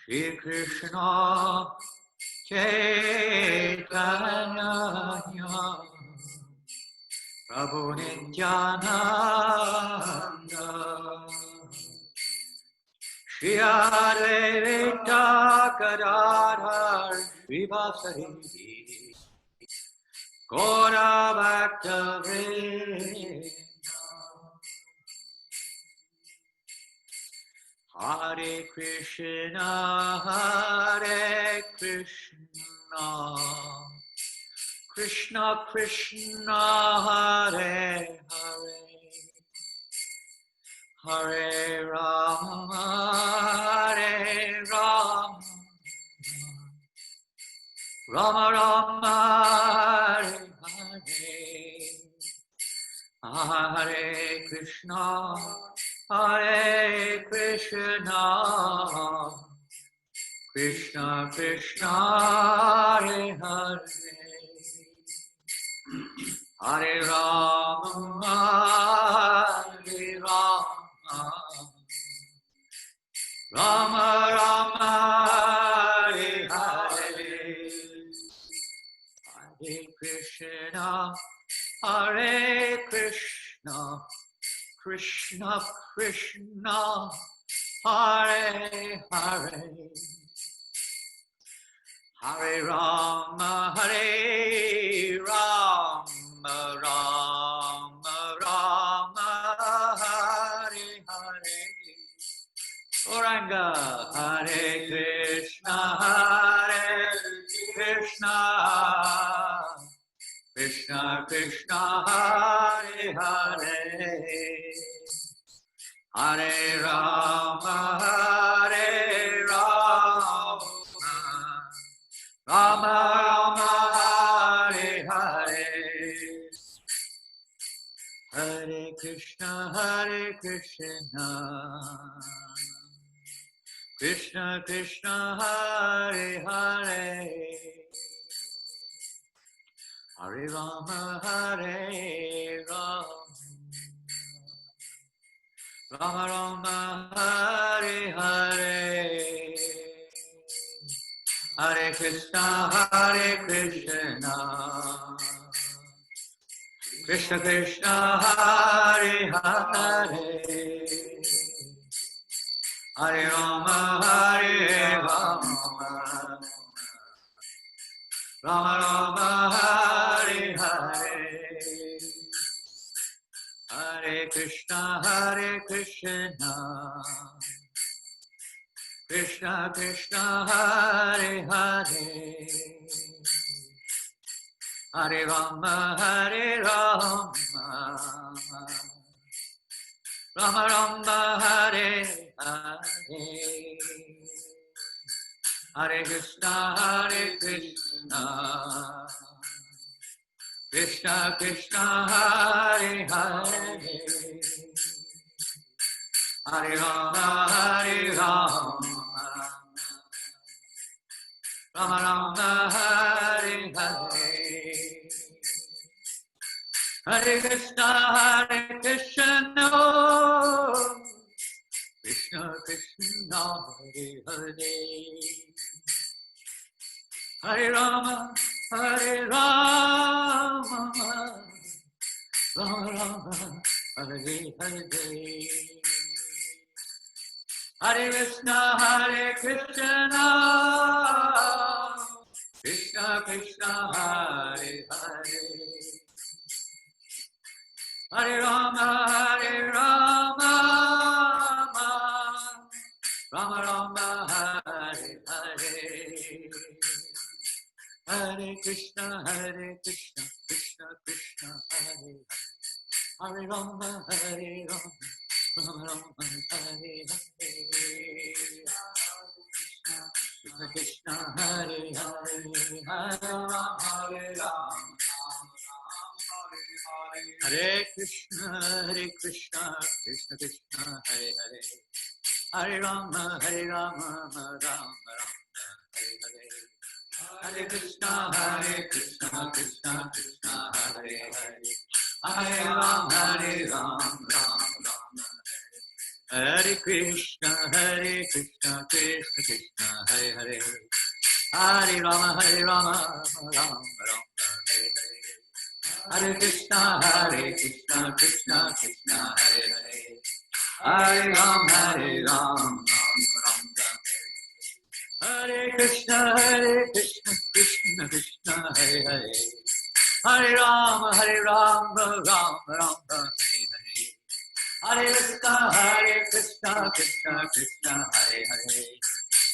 Shri Krishna Chaitanya Prabhu Nityananda Shri Advaita Gadadhar Srivasari Gaura Bhakta Vrinda Hare Krishna Krishna Krishna Hare Hare Hare Rama Rama Rama Hare Krishna Krishna Krishna Hare Hare Hare Rama Rama Rama Hare Hare Hare Krishna Krishna Krishna Hare Hare Hare Rama Rama Rama Hare Hare Oranga Hare Krishna Krishna Krishna Hare Hare Hare Rama Rama Rama Hare Hare Hare Krishna Krishna Krishna Hare Hare Hare Rama Rama Rama Hare Hare Hare Krishna Krishna Krishna Hare Hare Hare Rama Rama Rama Hare Hare Hare Krishna Krishna Krishna Hare Hare Hare Rama Rama Rama Hare Hare Hare Krishna Krishna Krishna Hare Hare Hare Rama Rama Rama Hare Hare Hare Krishna Krishna Krishna Hare Hare Hare Rama Rama Rama Hare Hare Hare Krishna Krishna Krishna Hare Hare Hare Rama Rama Rama Hare Hare Hare Krishna Krishna Krishna Hare Hare Rama Rama Rama Hare Hare Krishna Krishna Hare Hare Hare Rama Hare Krishna Krishna Krishna Hare Hare Hare Rama Rama Rama Hare Hare Hare Krishna Krishna Krishna Hare Hare Hare Rama Rama Rama Hare Krishna, Krishna Krishna, Hare Hare, Hare Rama, Rama Rama, Hare Hare. Hare Krishna, Krishna Krishna, Hare Hare, Hare Ram, Ram Ram. Hare Krishna, Krishna Krishna, Hare Hare, Hare Ram, Ram Ram, Hare Hare. Hare Krishna, Krishna Krishna, Hare Hare,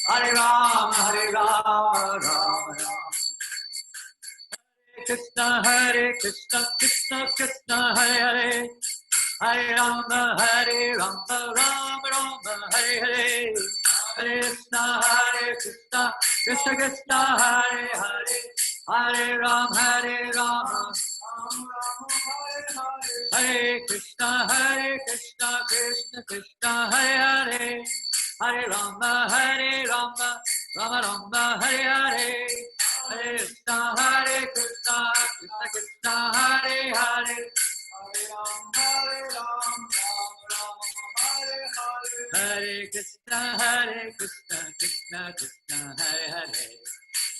Hare Ram, Ram Ram. Krishna, Krishna Krishna, Hare Hare, Hare Rama, Rama Rama, Hare Hare. Hare Krishna, Krishna Krishna, Hare Hare, Hare Ram, Rama. Hare Krishna, Krishna Krishna, Hare Hare, Hare Rama, Rama Rama, Hare Hare. Hare Krishna, Krishna Krishna, Hare Hare, Hare Ram, Hare Krishna, Krishna Krishna, Hare Hare,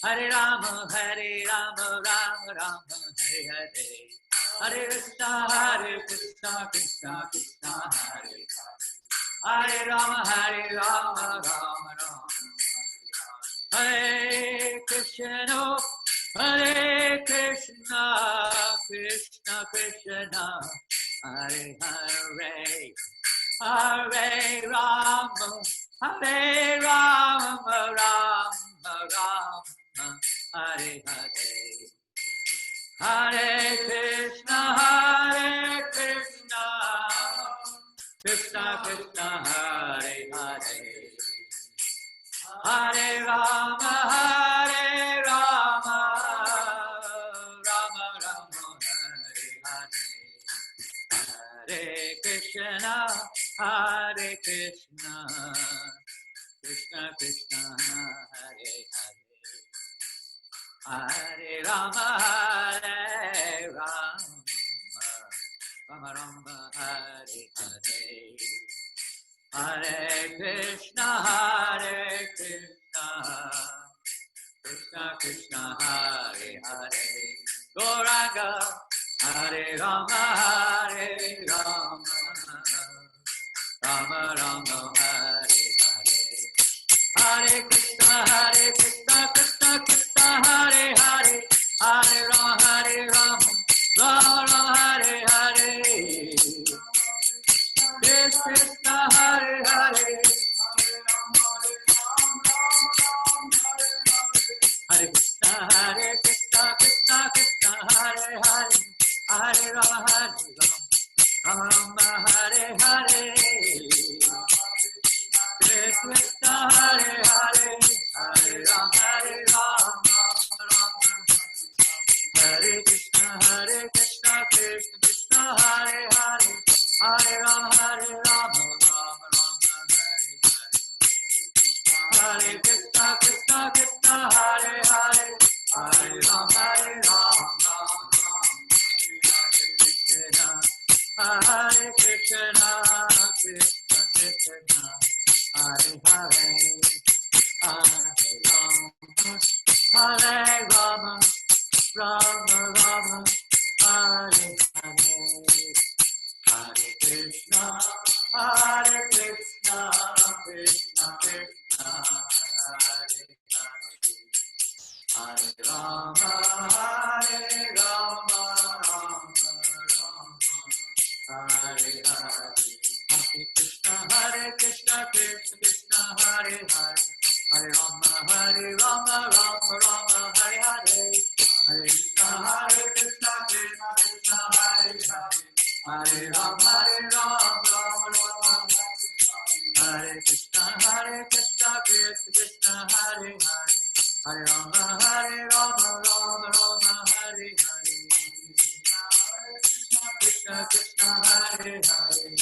Hare Rama, Rama Rama, Hare Hare. Hare Krishna, Krishna Krishna, Hare Hare, Hare Rama, Rama Rama. Hare Krishna, Krishna Krishna, Hare Hare, Hare Rama, Rama Rama, Hare Hare. Hare Krishna, Krishna Krishna, Hare Hare, Hare Rama, Rama Rama, Hare Hare. Hare Krishna, Krishna Krishna, Hare Hare, Hare Rama, Rama Rama, Hare Hare. Hare Krishna, Krishna Krishna, Hare Hare. Gauranga, Hare Rama, Rama Rama, Hare Hare. Hare Krishna, Krishna Krishna, Hare Hare, Hare Rama, Rama Hare Hare. Krishna, Hare Hare, Hare Krishna, Krishna Krishna, Hare Hare, Hare Rama, Rama Hare Hare. Krishna, Hare Hare, Hare Rama, Rama Hare Krishna, Krishna Krishna, Hare Hare, Hare Rama, Rama Hare Hare. Hare Krishna, Krishna Hare Hare, Hare Rama, Rama Hare Krishna, Krishna Krishna, Hare Hare, Hare Rama, Rama Rama, Hare Hare. Hare Krishna, Krishna Krishna, Hare Hare, Hare Rama, Rama Rama, Hare Hare. Hare Krishna, Krishna Krishna, Hare Hare, Hare Rama, Rama Rama, Hare Hare. Hare Krishna, Krishna Krishna, Hare Hare, Hare Rama, Rama Rama, Hare Krishna, Krishna Krishna, Hare Hare, Hare Rama, Rama Rama, Hare Hare. Krishna Krishna, Hare Hare,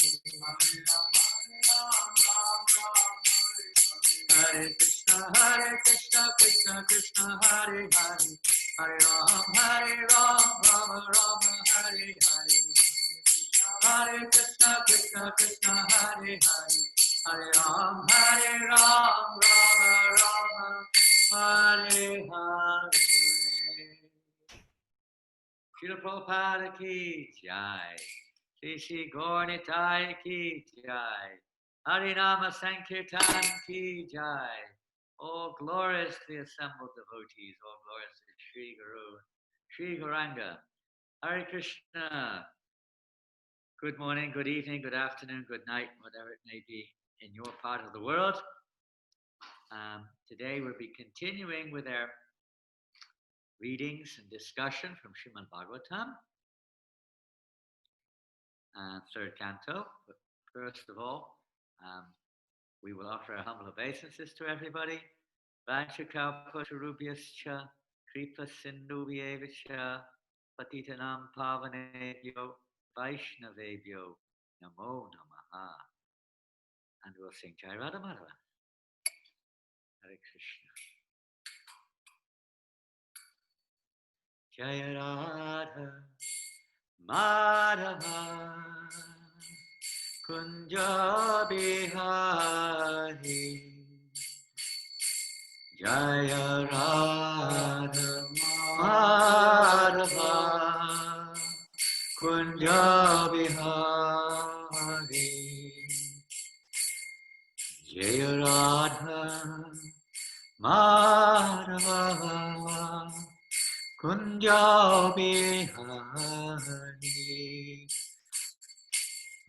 Hare Krishna, Krishna Krishna, Hare Hare, Hare Rama, Rama Rama, Hare Hare. Hare Krishna, Krishna Krishna, Hare Hare, Hare Ram, Hare Ram, Rama Rama, Hare Hare. Srila Prabhupada ki jai. Shri Gaur Nitai ki jai. Harinama Sankirtan ki jai. All gloriously assembled devotees, all glorious to Sri Guru, Sri Gauranga. Hare Krishna. Good morning, good evening, good afternoon, good night, whatever it may be in your part of the world. Today we'll be continuing with our readings and discussion from Srimad Bhagavatam, third canto. But first of all, we will offer our humble obeisances to everybody. Vanchakalpatarubhyascha, Kripa Sindhuvyevascha, Patitanam Pavanebhyo, Vaishnavebhyo, Namo Namaha. And we'll sing Jai Radha Madhava. Hare Krishna. Jai Radha Madhava, Kunja Bihari. Jaya Radha Madhava, Kunja Bihari. Jaya Radha Madhava, Kunja Bihari.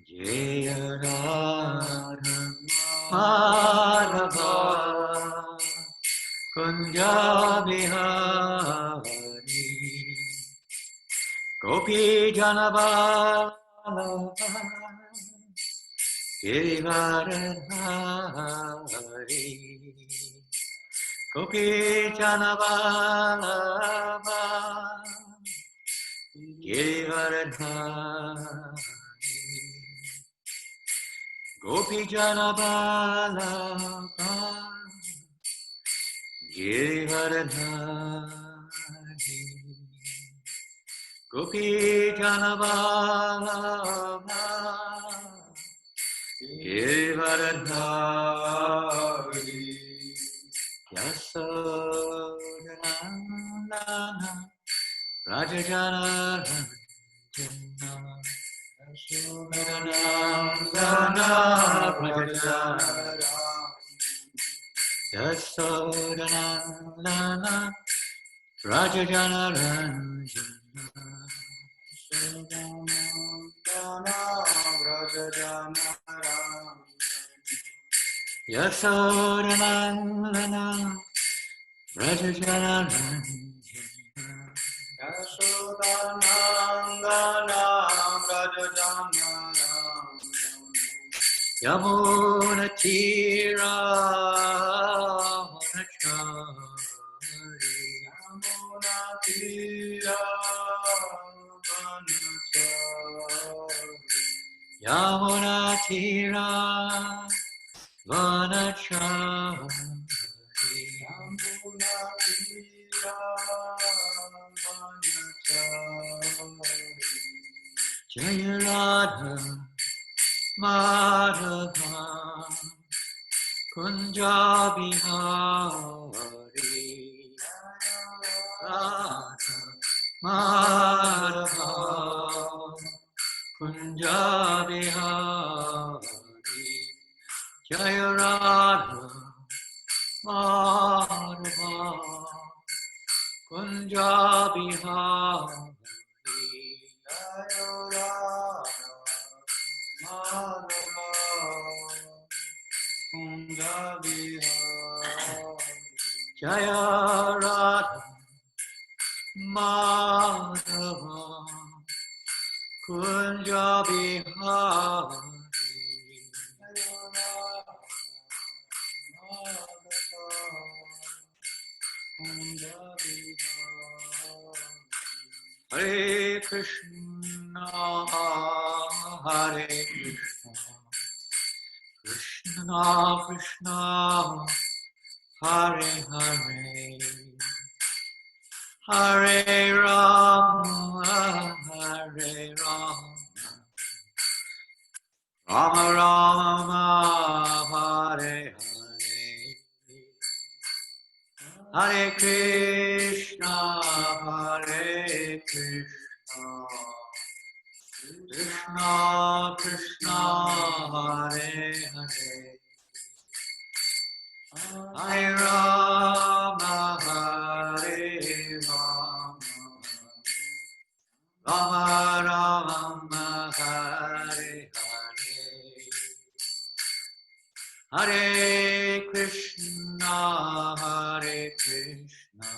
Jaya Radha Madhava, Kunja Bihari. Gopi Janabala, Girivaradhari. Gopi Janabala, Girivaradhari. Gopi Janabala, Girivaradhari. Gopi Janabala, Girivaradhari. Yasodhanandana, Rajajanarajana, Yasodhanandana, Rajajanarajana, Yasodhanandana, Rajajanarajana, Yasodhanandana, Rajajanarajana, Yasodhanandana, Rajajanarajana, Yamuna Tira Vanachari, Yamuna Tira Vanachari, Yamuna Tira Vanachari, Yamuna Tira Vanachari. Jaya Radha Madhava, Kunja Bihari. Radha Madhava, Kunja Bihari. Jaya Radha Madhava, Kunja Bihari. Jaya Radha Madhava, Kunja Bihari. Jaya Radha Madhava, Kunja Bihari. Hare Krishna, Hare Krishna, Krishna Krishna, Hare Hare, Hare Rama, Hare Rama, Rama Rama Hare Hare Hare Krishna Hare Krishna Krishna Krishna Hare Hare Hare Rama Hare Rama Rama Rama Hare Hare Hare Krishna Hare Krishna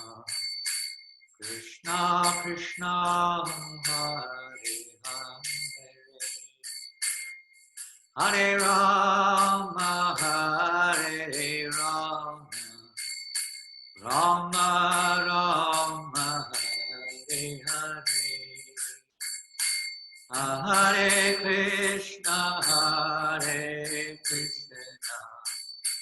Krishna Krishna Hare Hare Hare Rama Hare Rama Rama Rama Hare Hare Hare Krishna Hare Krishna Krishna Hare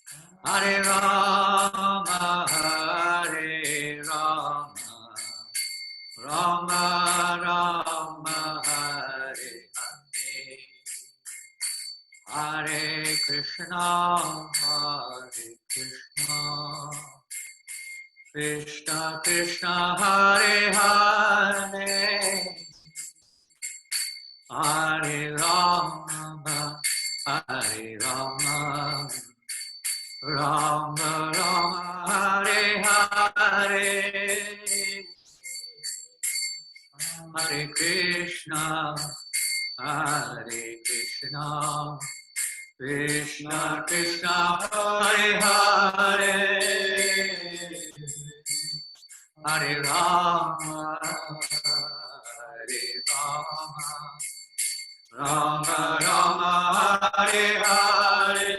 Hare Hare Rama Hare Rama Rama Rama Hare Hare Hare Krishna Krishna Krishna Hare Hare Hare Rama Hare Rama Rama Rama Hare Hare Hare Krishna Krishna Krishna Hare Hare Hare Rama Rama Rama Hare Hare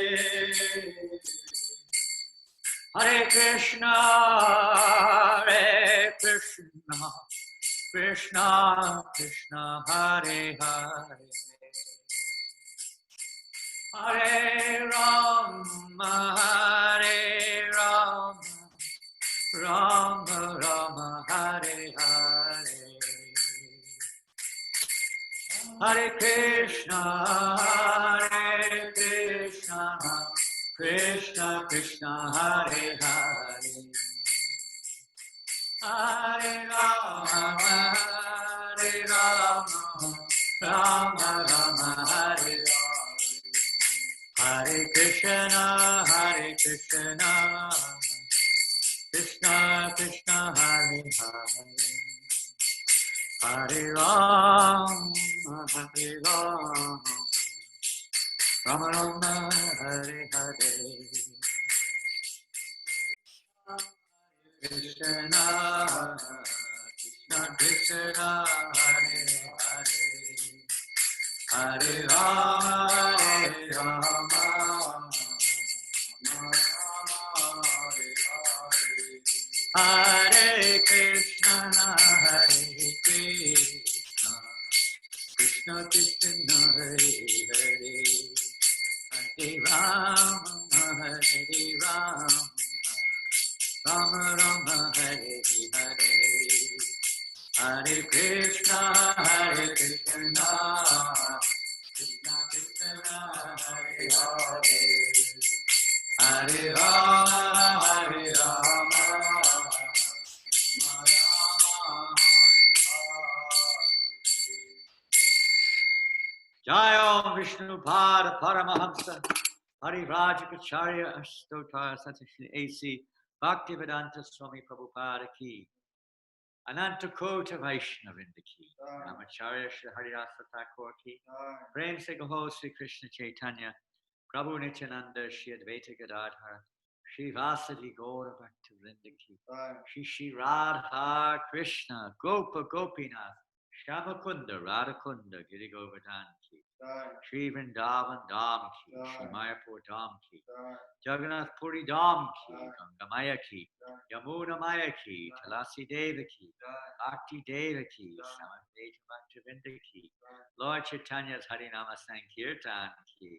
Hare Krishna Krishna Krishna Hare Hare Hare Rama Rama Rama Hare Hare Hare Krishna Krishna Krishna Hare Hare Hare Rama Rama Rama Hare Hare Krishna Krishna Krishna Hare Hare Hare Rama Rama Rama Hare Hare Krishna Krishna Hare Hare Hare Rama Hare Krishna Krishna Krishna Hare Hare Hare Rama Rama Rama Hare Hare Hare Krishna Krishna Krishna Hare Hare Hare Rama Jai Om Vishnu Pada Paramahamsa Hari Rajakacharya Astotara Satashri A.C. Bhaktivedanta Swami Prabhupada Ki Ananta Kota Vaishnavinda Ki Namacharya Shri Harirasa Thakur Ki Prem Se Gaho Sri Krishna Chaitanya Prabhu Nityananda Shri Advaita Gadadhar Shri Vasadi Gaura Bhaktivinoda Ki Shri Radha Krishna Gopa Gopinath Shamakunda Radhakunda Giri Govardhan Ki Shri Vrindavan Dham Ki Shri Mayapur Dham Ki Jagannath Puri Dham Ki Gangamaya Ki Yamuna Maya Ki Tulasi Deva Ki Bhakti Deva Ki Samadeva Bhaktivinda Ki Lord Chaitanya's Harinama Sankirtan Ki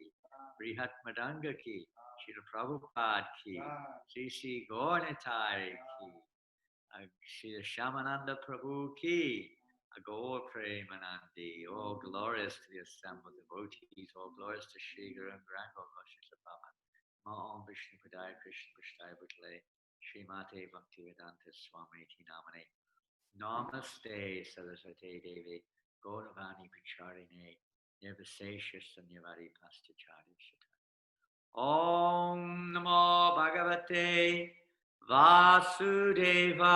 Brihat Madanga Ki Shri Prabhupada Ki Shri Gaurnitai Ki Shri Shyamananda Prabhu ki, Agor Premanandi, all glorious to the assembled devotees, all glorious to Shri Guru and Grand Goswami Baba, Ma Om Vishnu Padaya Krishna Prasthaya Bhutale, Srimate Bhaktivedanta Swami Namane, Namaste Saraswate Devi, Gauravani Picharine, Nirvasesha Sanyavari Pastachari Shata. Om Namo Bhagavate Vasudevaya.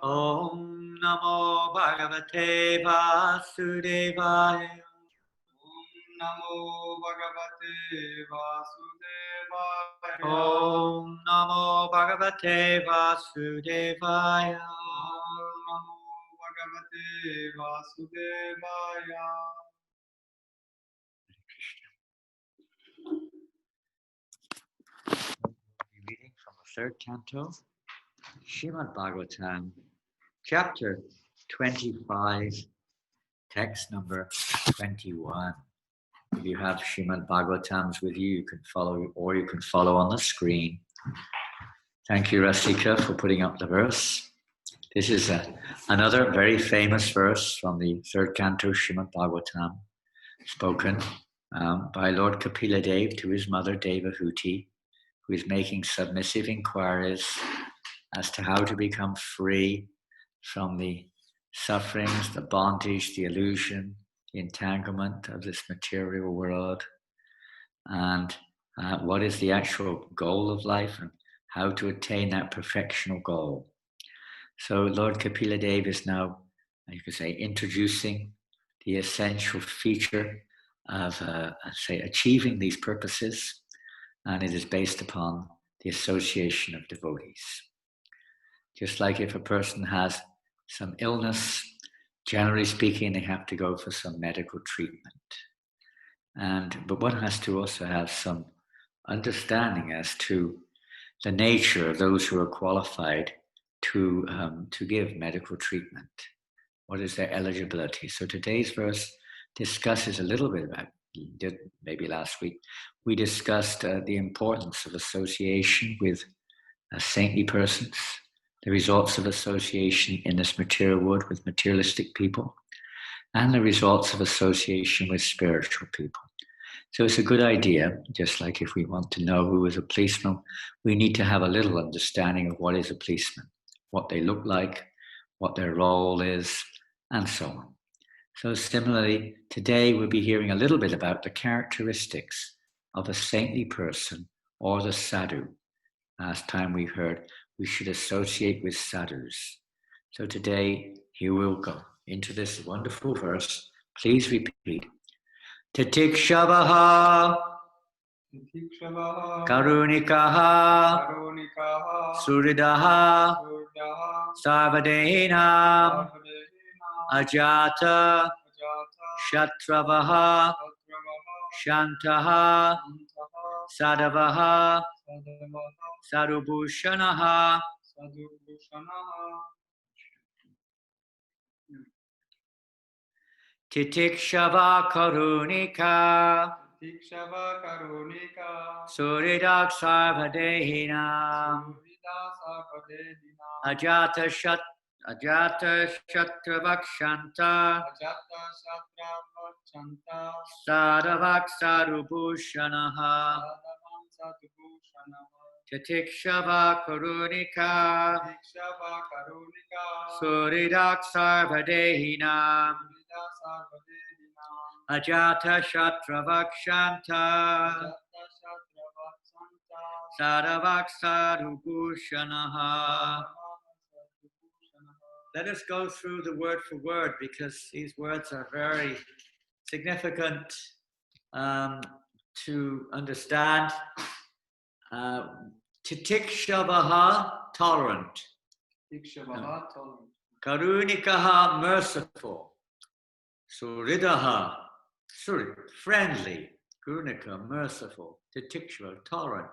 Om Namo Bhagavate Vasudevaya. Namo Bhagavate Vasudevaya. Om Namo Bhagavate Vasudevaya. Om Namo Bhagavate Vasudevaya. Reading from the third canto, Srimad Bhagavatam, chapter 25, text number 21. If you have Srimad Bhagavatams with you, you can follow, or you can follow on the screen. Thank you, Rasika, for putting up the verse. This is another very famous verse from the third canto, Srimad Bhagavatam, spoken by Lord Kapila Dev to his mother Devotee, who is making submissive inquiries as to how to become free from the sufferings, the bondage, the illusion, the entanglement of this material world, and what is the actual goal of life and how to attain that perfectional goal. So Lord Kapila Dev is now, you could say, introducing the essential feature of, say, achieving these purposes, and it is based upon the association of devotees. Just like if a person has some illness, generally speaking, they have to go for some medical treatment. But one has to also have some understanding as to the nature of those who are qualified to give medical treatment. What is their eligibility? So today's verse discusses a little bit about, maybe last week, we discussed the importance of association with saintly persons, the results of association in this material world with materialistic people, and the results of association with spiritual people. So it's a good idea, just like if we want to know who is a policeman, we need to have a little understanding of what is a policeman, what they look like, what their role is, and so on. So similarly, today we'll be hearing a little bit about the characteristics of a saintly person or the sadhu. Last time we heard we should associate with sadhus. So today, here we'll go into this wonderful verse. Please repeat. Titikshabaha Karunikaha Suridaha Sarvadehinam Ajata Shatravaha Shantaha Sadavaha Sarubhushanaha Titikshava Karunika Suridak Sarvadehinam Ajata Shatravakshanta Sadavak Sarubhushanaha Titikshava Karunika Suridak Sarvadehinam Ajata Shatravakshanta Sadavak Sarubhushanaha. Let us go through the word for word because these words are very significant to understand. Titikshavaha, tolerant. Karunikaha, merciful. Suridaha, friendly. Karunika, merciful. Titikshava, tolerant.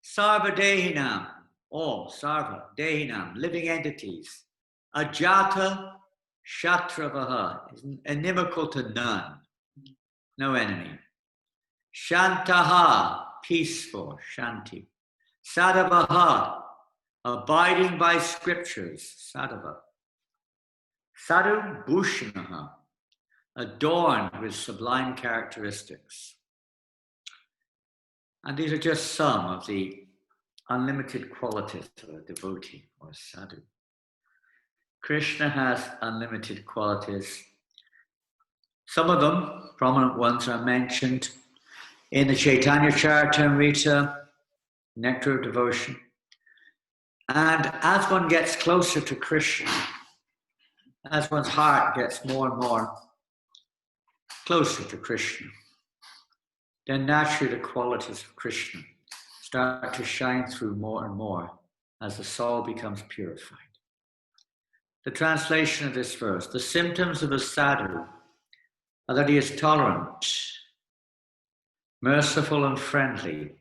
Sarvadehinam, all. Sarva, dehinam, living entities. Ajata Shatravaha, inimical to none, no enemy. Shantaha, peaceful, shanti. Sadhavaha, abiding by scriptures, sadhava. Sadhu bhushanaha, adorned with sublime characteristics. And these are just some of the unlimited qualities of a devotee or sadhu. Krishna has unlimited qualities. Some of them, prominent ones, are mentioned in the Chaitanya Charitamrita, Nectar of Devotion. And as one gets closer to Krishna, as one's heart gets more and more closer to Krishna, then naturally the qualities of Krishna start to shine through more and more as the soul becomes purified. The translation of this verse: the symptoms of a sadhu are that he is tolerant, merciful and friendly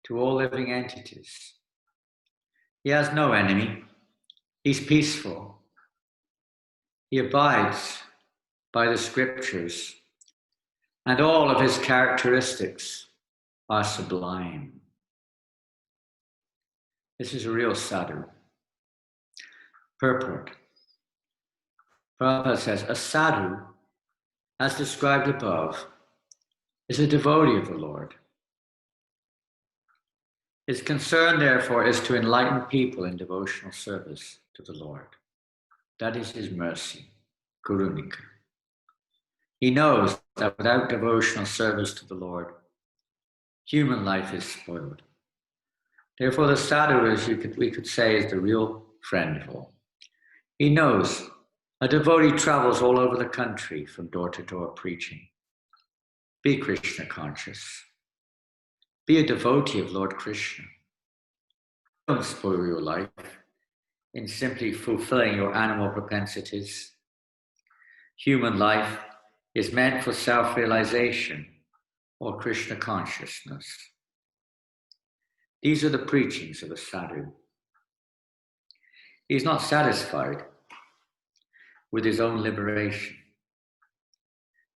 to all living entities. He has no enemy. He's peaceful. He abides by the scriptures, and all of his characteristics are sublime. This is a real sadhu. Purport. Prabhupada says, a sadhu, as described above, is a devotee of the Lord. His concern, therefore, is to enlighten people in devotional service to the Lord. That is his mercy, Karunika. He knows that without devotional service to the Lord, human life is spoiled. Therefore, the sadhu, as we could say, is the real friend of all. He knows a devotee travels all over the country from door to door preaching. Be Krishna conscious. Be a devotee of Lord Krishna. Don't spoil your life in simply fulfilling your animal propensities. Human life is meant for self-realization or Krishna consciousness. These are the preachings of a sadhu. He is not satisfied with his own liberation.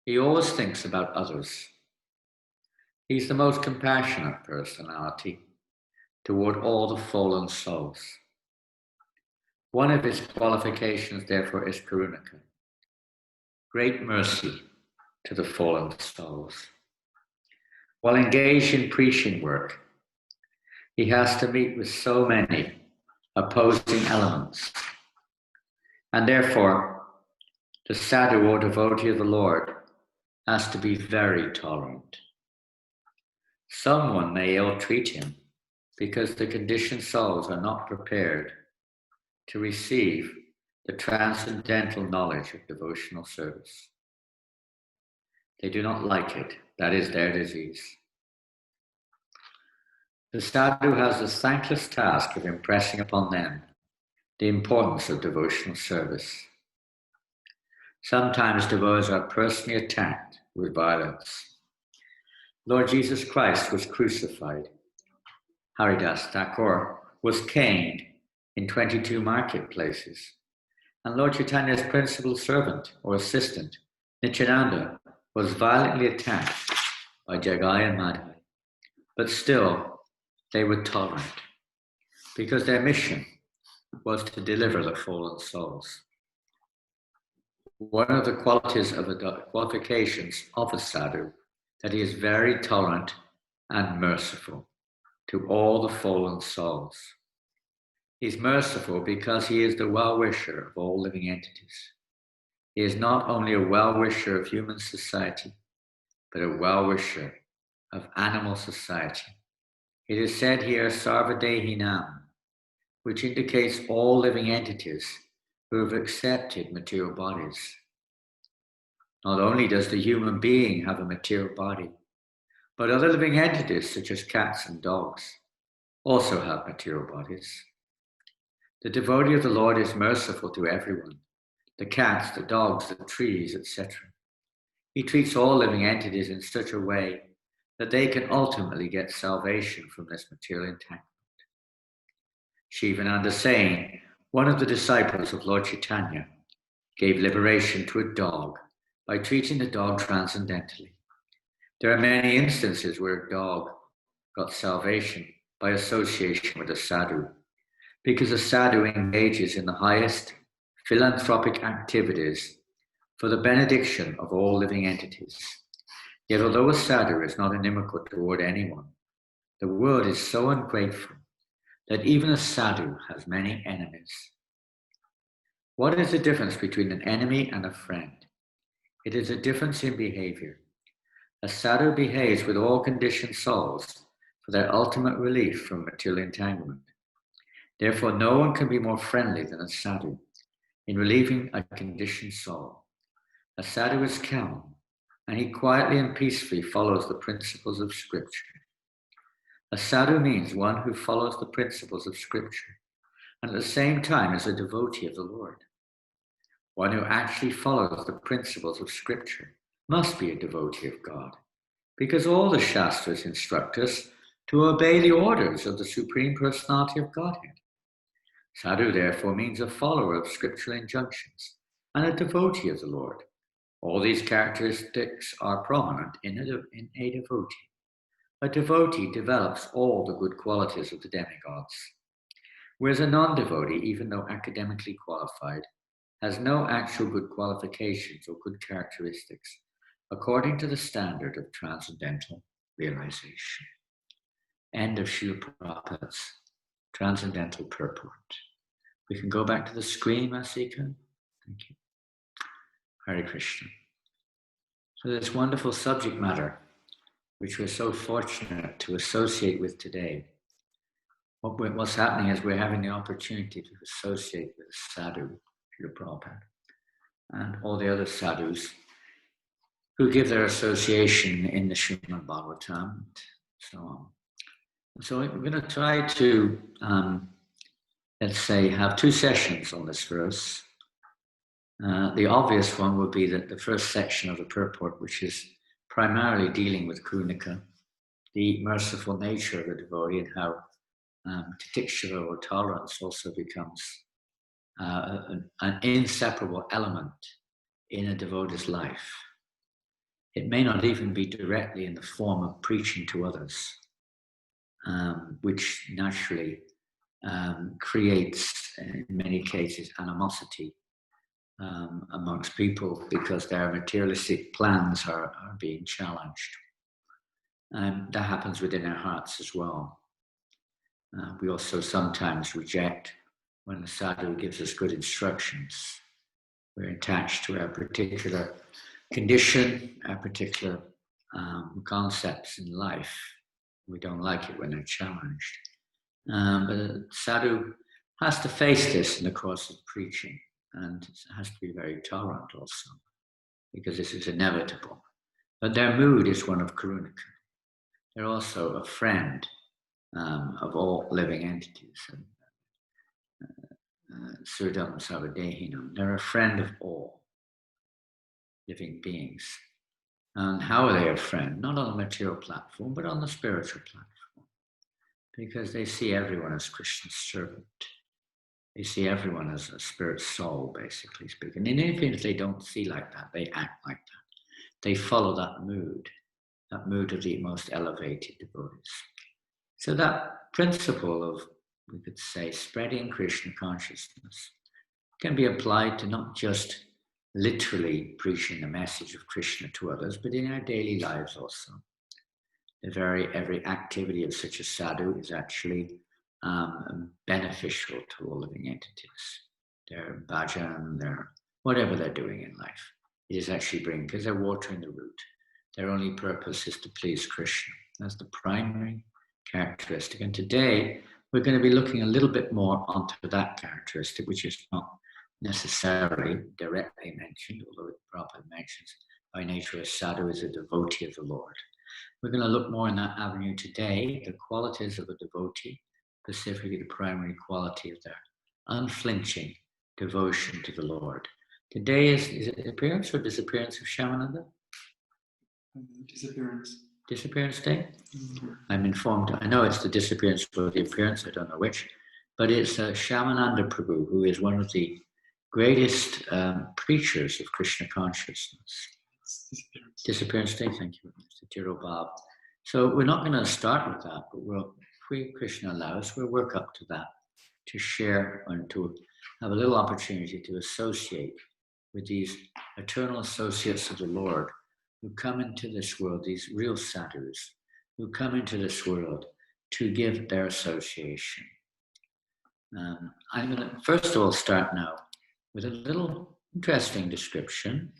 He always thinks about others. He's the most compassionate personality toward all the fallen souls. One of his qualifications, therefore, is Karunika, great mercy to the fallen souls. While engaged in preaching work, he has to meet with so many opposing elements. And therefore, the sadhu or devotee of the Lord has to be very tolerant. Someone may ill-treat him because the conditioned souls are not prepared to receive the transcendental knowledge of devotional service. They do not like it. That is their disease. The sadhu has the thankless task of impressing upon them the importance of devotional service. Sometimes devotees are personally attacked with violence. Lord Jesus Christ was crucified. Haridas Thakur was caned in 22 marketplaces. And Lord Chaitanya's principal servant or assistant, Nityananda, was violently attacked by Jagai and Madhai. But still, they were tolerant because their mission was to deliver the fallen souls. One of the qualifications of a sadhu, that he is very tolerant and merciful to all the fallen souls. He is merciful because he is the well-wisher of all living entities. He is not only a well-wisher of human society, but a well-wisher of animal society. It is said here, Sarvadehinam, which indicates all living entities who have accepted material bodies. Not only does the human being have a material body, but other living entities such as cats and dogs also have material bodies. The devotee of the Lord is merciful to everyone, the cats, the dogs, the trees, etc. He treats all living entities in such a way that they can ultimately get salvation from this material entanglement. Shyamananda saying, one of the disciples of Lord Chaitanya gave liberation to a dog by treating the dog transcendentally. There are many instances where a dog got salvation by association with a sadhu, because a sadhu engages in the highest philanthropic activities for the benediction of all living entities. Yet although a sadhu is not inimical toward anyone, the world is so ungrateful that even a sadhu has many enemies. What is the difference between an enemy and a friend? It is a difference in behavior. A sadhu behaves with all conditioned souls for their ultimate relief from material entanglement. Therefore, no one can be more friendly than a sadhu in relieving a conditioned soul. A sadhu is calm, and he quietly and peacefully follows the principles of Scripture. A sadhu means one who follows the principles of Scripture, and at the same time is a devotee of the Lord. One who actually follows the principles of Scripture must be a devotee of God, because all the Shastras instruct us to obey the orders of the Supreme Personality of Godhead. Sadhu, therefore, means a follower of scriptural injunctions and a devotee of the Lord. All these characteristics are prominent in a devotee. A devotee develops all the good qualities of the demigods, whereas a non-devotee, even though academically qualified, has no actual good qualifications or good characteristics according to the standard of transcendental realization. End of Srila Prabhupada's Transcendental Purport. We can go back to the screen, Masika. Thank you. Hare Krishna. So this wonderful subject matter, which we're so fortunate to associate with today, what's happening is we're having the opportunity to associate with Sadhu, Srila Prabhupada, and all the other sadhus who give their association in the Srimad Bhagavatam, and so on. So we're going to try to, let's say, have two sessions on this verse. The obvious one would be that the first section of the purport, which is primarily dealing with Krunika, the merciful nature of the devotee, and how titikshava or tolerance also becomes an inseparable element in a devotee's life. It may not even be directly in the form of preaching to others, which naturally creates, in many cases, animosity amongst people because their materialistic plans are being challenged. That happens within our hearts as well. We also sometimes reject when the sadhu gives us good instructions. We're attached to our particular condition, our particular concepts in life. We don't like it when they're challenged. But a sadhu has to face this in the course of preaching, and has to be very tolerant also, because this is inevitable. But their mood is one of karunika. They're also a friend of all living entities. Surdam Sarvadehinam. They're a friend of all living beings. And how are they a friend? Not on the material platform, but on the spiritual platform. Because they see everyone as Krishna's servant. They see everyone as a spirit soul, basically speaking. And even if they don't see like that, they act like that. They follow that mood of the most elevated devotees. So that principle of, we could say, spreading Krishna consciousness can be applied to not just literally preaching the message of Krishna to others, but in our daily lives also. Every activity of such a sadhu is actually beneficial to all living entities. Their bhajan, their whatever they're doing in life, it is actually bringing, because they're watering the root. Their only purpose is to please Krishna. That's the primary characteristic. And today we're going to be looking a little bit more onto that characteristic, which is not necessarily directly mentioned, although it probably mentions by nature a sadhu is a devotee of the Lord. We're going to look more in that avenue today, the qualities of a devotee, specifically the primary quality of their unflinching devotion to the Lord. Today is it appearance or disappearance of Shyamananda? Disappearance. Disappearance day? Mm-hmm. I'm informed, I know it's the disappearance or the appearance, I don't know which, but it's Shyamananda Prabhu, who is one of the greatest preachers of Krishna consciousness. Disappearance. Disappearance state, thank you, Mr. Tirobab. So we're not going to start with that, but if we, Krishna allows, we'll work up to that, to share and to have a little opportunity to associate with these eternal associates of the Lord who come into this world, these real sadhus, who come into this world to give their association. I'm going to first of all start now with a little interesting description.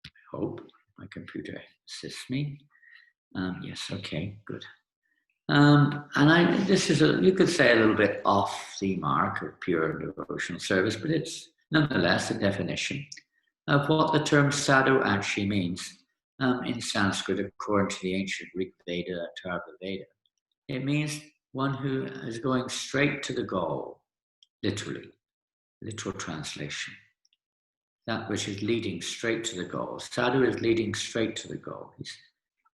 I hope my computer assists me. Yes, okay, good. This is you could say a little bit off the mark of pure devotional service, but it's nonetheless a definition of what the term sadhu actually means in Sanskrit, according to the ancient Rig Veda, Atharva Veda. It means one who is going straight to the goal, literally, literal translation. That which is leading straight to the goal. Sadhu is leading straight to the goal. He's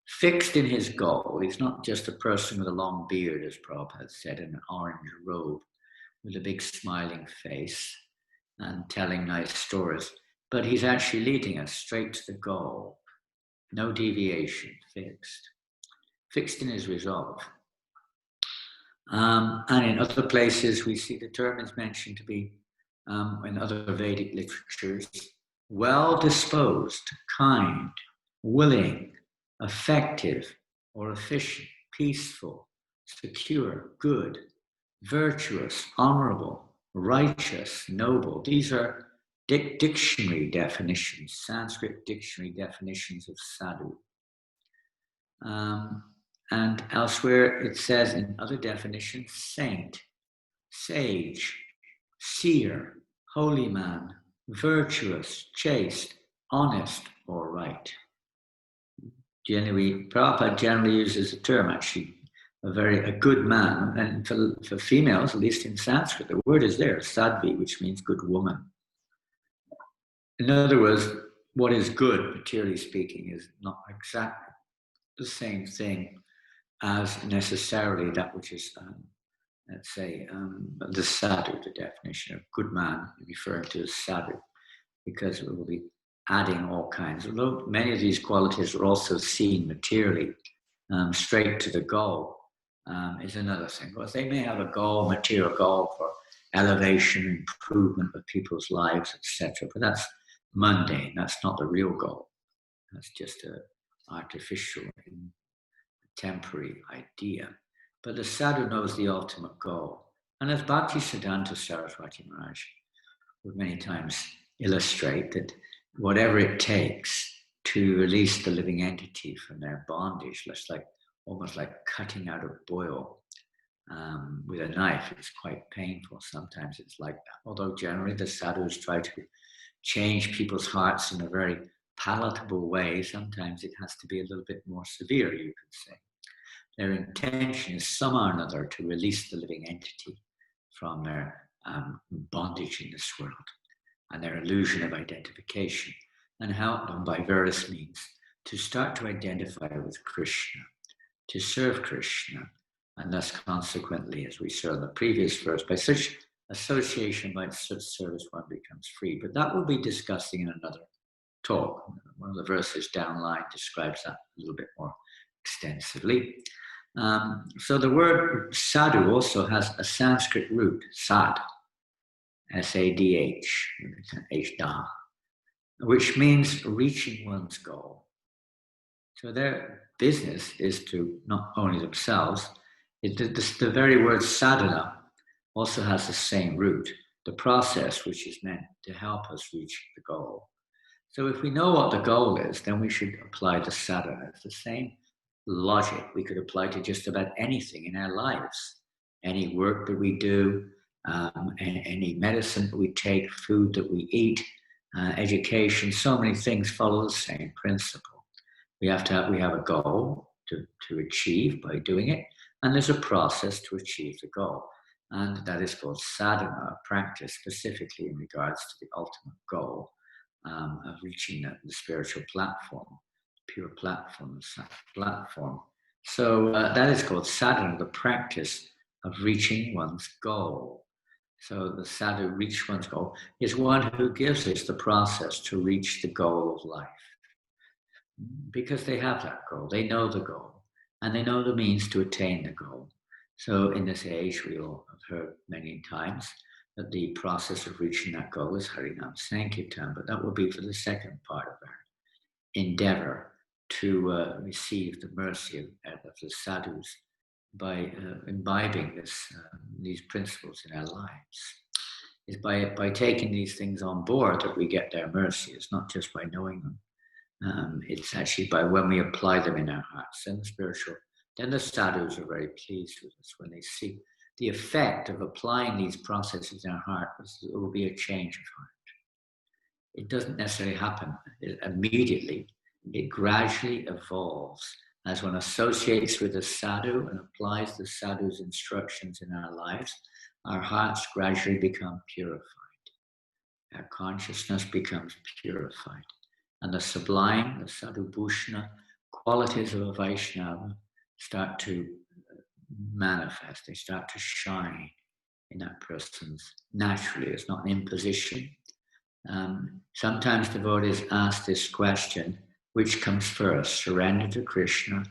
fixed in his goal. He's not just a person with a long beard, as Prabhupada said, in an orange robe with a big smiling face and telling nice stories, but he's actually leading us straight to the goal. No deviation, fixed in his resolve. And in other places, we see the term is mentioned to be, in other Vedic literatures, well-disposed, kind, willing, effective or efficient, peaceful, secure, good, virtuous, honorable, righteous, noble. These are dictionary definitions, Sanskrit dictionary definitions of sadhu. And elsewhere it says in other definitions, saint, sage, seer, holy man, virtuous, chaste, honest, or right. Prabhupada generally uses the term actually, a good man, and for females, at least in Sanskrit, the word is there, sadvi, which means good woman. In other words, what is good, materially speaking, is not exactly the same thing as necessarily that which is, let's say, the sadhu, the definition of good man, referring to as sadhu, because we will be adding all kinds. Although many of these qualities are also seen materially, straight to the goal, is another thing. Well, they may have a goal, material goal for elevation, improvement of people's lives, etc. But that's mundane. That's not the real goal. That's just an artificial and temporary idea. But the sadhu knows the ultimate goal. And as Bhaktisiddhanta Saraswati Maharaj would many times illustrate, that whatever it takes to release the living entity from their bondage, almost like cutting out a boil with a knife. It's quite painful. Sometimes it's like that. Although generally the sadhus try to change people's hearts in a very palatable way. Sometimes it has to be a little bit more severe, you could say. Their intention is somehow or another to release the living entity from their bondage in this world and their illusion of identification, and help them by various means to start to identify with Krishna, to serve Krishna, and thus consequently, as we saw in the previous verse, by such association, by such service, one becomes free. But that we'll be discussing in another talk. One of the verses downline describes that a little bit more extensively. So the word sadhu also has a Sanskrit root, sad, S-A-D-H, H-da, which means reaching one's goal. So their business is to not only themselves, the very word sadhana also has the same root, the process which is meant to help us reach the goal. So if we know what the goal is, then we should apply the sadhana. It's the same logic we could apply to just about anything in our lives. Any work that we do, any medicine that we take, food that we eat, education, so many things follow the same principle. We have a goal to achieve by doing it, and there's a process to achieve the goal. And that is called sadhana, practice specifically in regards to the ultimate goal of reaching the spiritual platform, pure platform. So that is called sadhana, the practice of reaching one's goal. So the sadhu, reach one's goal, is one who gives us the process to reach the goal of life. because they have that goal. They know the goal, and they know the means to attain the goal. So in this age, we all have heard many times that the process of reaching that goal is Harinam Sankirtan, but that will be for the second part of our endeavor to receive the mercy of the sadhus by imbibing these principles in our lives. Is by taking these things on board that we get their mercy. It's not just by knowing them. It's actually by when we apply them in our hearts and the spiritual. Then the sadhus are very pleased with us when they see the effect of applying these processes in our heart. It will be a change of heart. It doesn't necessarily happen immediately. It gradually evolves as one associates with a sadhu and applies the sadhu's instructions in our lives. Our hearts gradually become purified. Our consciousness becomes purified. And the sublime, the sadhu bhushana qualities of a Vaishnava start to manifest. They start to shine in that person's naturally. It's not an imposition. Sometimes devotees ask this question, which comes first, surrender to Krishna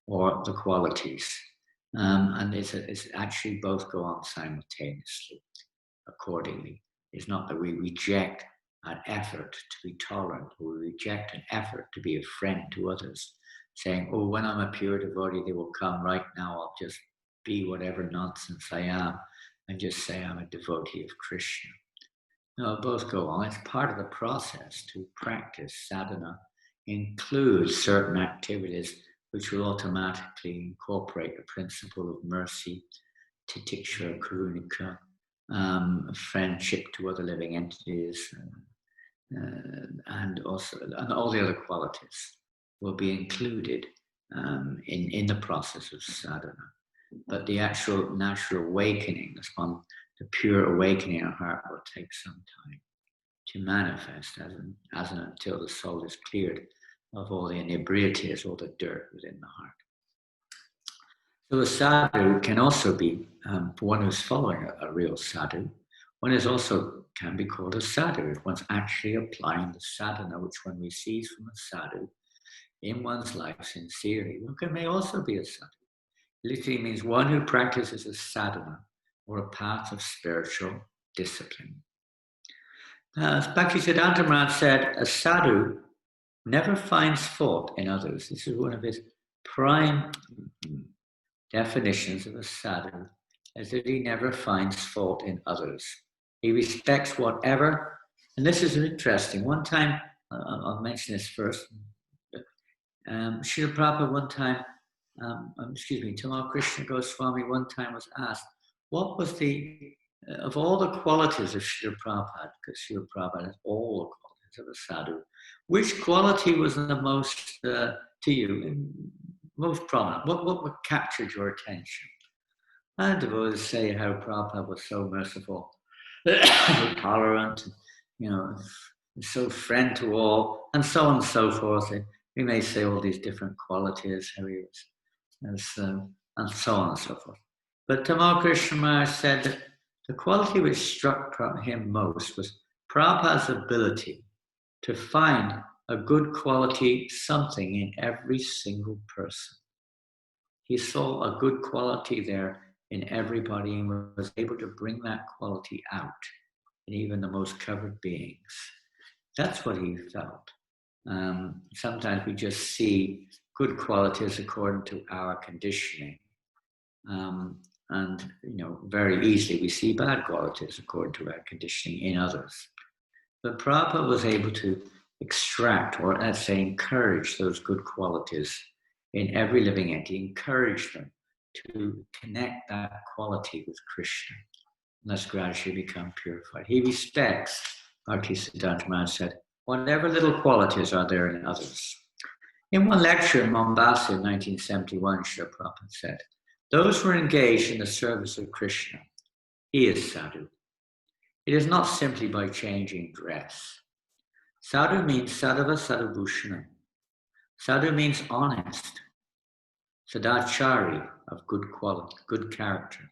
or the qualities? And it's actually both go on simultaneously, accordingly. It's not that we reject an effort to be tolerant, or we reject an effort to be a friend to others, saying, oh, when I'm a pure devotee, they will come right now, I'll just be whatever nonsense I am, and just say I'm a devotee of Krishna. No, both go on. It's part of the process to practice sadhana, includes certain activities which will automatically incorporate the principle of mercy, titiksha, karunika, friendship to other living entities, and all the other qualities will be included in the process of sadhana. But the actual natural awakening, the pure awakening of heart will take some time to manifest as until the soul is cleared of all the inebriaties, all the dirt within the heart. So a sadhu can also be, for one who's following a real sadhu, one is also can be called a sadhu if one's actually applying the sadhana which one receives from a sadhu in one's life sincerely. One may also be a sadhu. Literally means one who practices a sadhana or a path of spiritual discipline. As Bhaktisiddhanta Maharaj said, a sadhu never finds fault in others. This is one of his prime definitions of a sadhu, is that he never finds fault in others. He respects whatever, and this is interesting. One time, I'll mention this first. Srila Prabhupada one time, Tamal Krishna Goswami one time was asked, what was of all the qualities of Srila Prabhupada, because Srila Prabhupada has all the qualities of a sadhu, which quality was the most, to you, most prominent? What captured your attention? And devotees say how Prabhupada was so merciful, tolerant, so friend to all, and so on and so forth. We may say all these different qualities, how he was, and so on and so forth. But Tamal Krishna Maharaj said that the quality which struck him most was Prabhupada's ability to find a good quality, something in every single person. He saw a good quality there in everybody and was able to bring that quality out in even the most covered beings. That's what he felt. Sometimes we just see good qualities according to our conditioning. And very easily we see bad qualities according to our conditioning in others. But Prabhupada was able to extract, or let's say encourage, those good qualities in every living entity, encourage them to connect that quality with Krishna, and thus gradually become purified. He respects, Bhaktisiddhanta Maharaj said, whatever little qualities are there in others. In one lecture in Mombasa in 1971, Srila Prabhupada said, those who are engaged in the service of Krishna, he is sadhu. It is not simply by changing dress. Sadhu means sadhava sadhubhushana. Sadhu means honest, sadachari, of good quality, good character.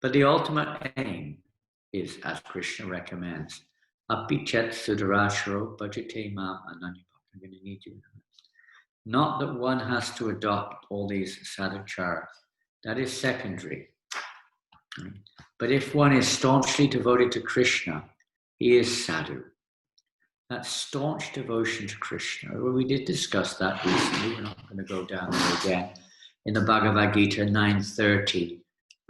But the ultimate aim is, as Krishna recommends, apichet sudarasharo bhajate mam ananyapam. I'm going to need you. Not that one has to adopt all these sadhuchara. That is secondary. But if one is staunchly devoted to Krishna, he is sadhu. That staunch devotion to Krishna. Well, we did discuss that recently. We're not going to go down there again. In the Bhagavad Gita 9:30,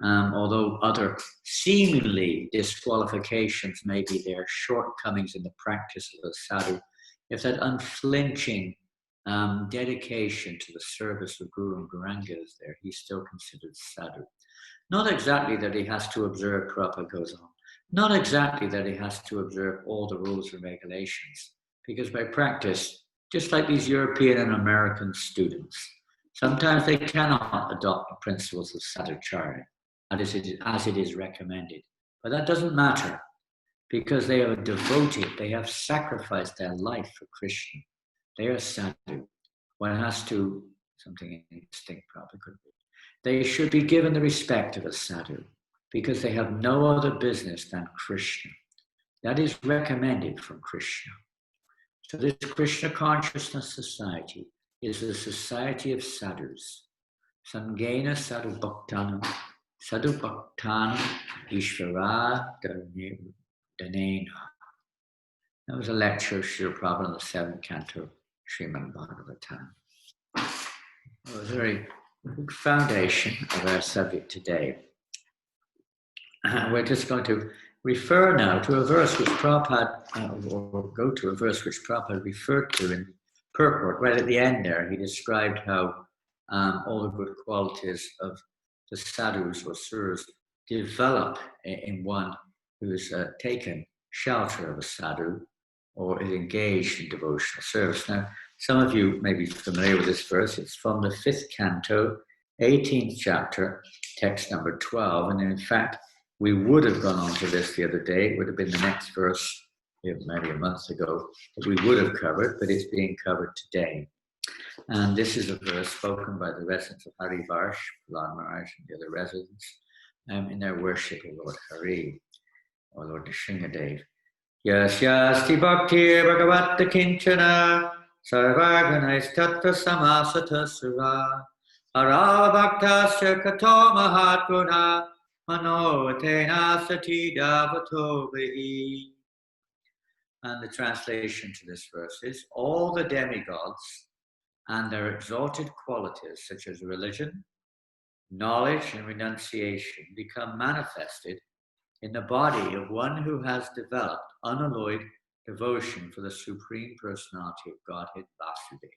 although other seemingly disqualifications may be there, shortcomings in the practice of a sadhu, if that unflinching dedication to the service of Guru and Gauranga is there, he's still considered sadhu. Not exactly that he has to observe, Prabhupada goes on, not exactly that he has to observe all the rules and regulations, because by practice, just like these European and American students, sometimes they cannot adopt the principles of sadhuchara as it is recommended. But that doesn't matter, because they are devoted, they have sacrificed their life for Krishna. They are sadhu. One has to, something instinct probably could be. They should be given the respect of a sadhu, because they have no other business than Krishna. That is recommended from Krishna. So this Krishna Consciousness Society is a society of sadhus. Sangena sadhu bhaktanam ishvara danena. That was a lecture of Srila Prabhupada in the 7th canto of Srimad Bhagavatam. It was a very good foundation of our subject today. We're just going to refer now to a verse which Prabhupada, or go to a verse which Prabhupada referred to in purport. Right at the end there, he described how all the good qualities of the sadhus or suras develop in one who has taken shelter of a sadhu or is engaged in devotional service. Now, some of you may be familiar with this verse. It's from the 5th canto, 18th chapter, text number 12. And in fact, we would have gone on to this the other day. It would have been the next verse, maybe a month ago, that we would have covered, but it's being covered today. And this is a verse spoken by the residents of Harivarsh, Maharaj, and the other residents in their worship of Lord Hari, or Lord Nrsingadev. Yasyasti bhaktir bhagavata kinchana sarvaganais tattva samasata sura hara bhaktasya kato mahatguna manovatena sati davato vehi. And the translation to this verse is, all the demigods and their exalted qualities such as religion, knowledge, and renunciation become manifested in the body of one who has developed unalloyed devotion for the Supreme Personality of Godhead, Vasudeva.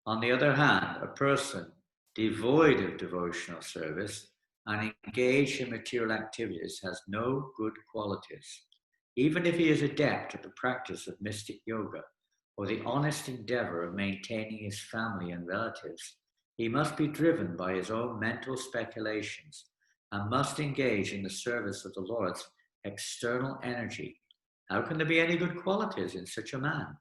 On the other hand, a person devoid of devotional service and engaged in material activities has no good qualities. Even if he is adept at the practice of mystic yoga or the honest endeavor of maintaining his family and relatives, he must be driven by his own mental speculations and must engage in the service of the Lord's external energy. How can there be any good qualities in such a man?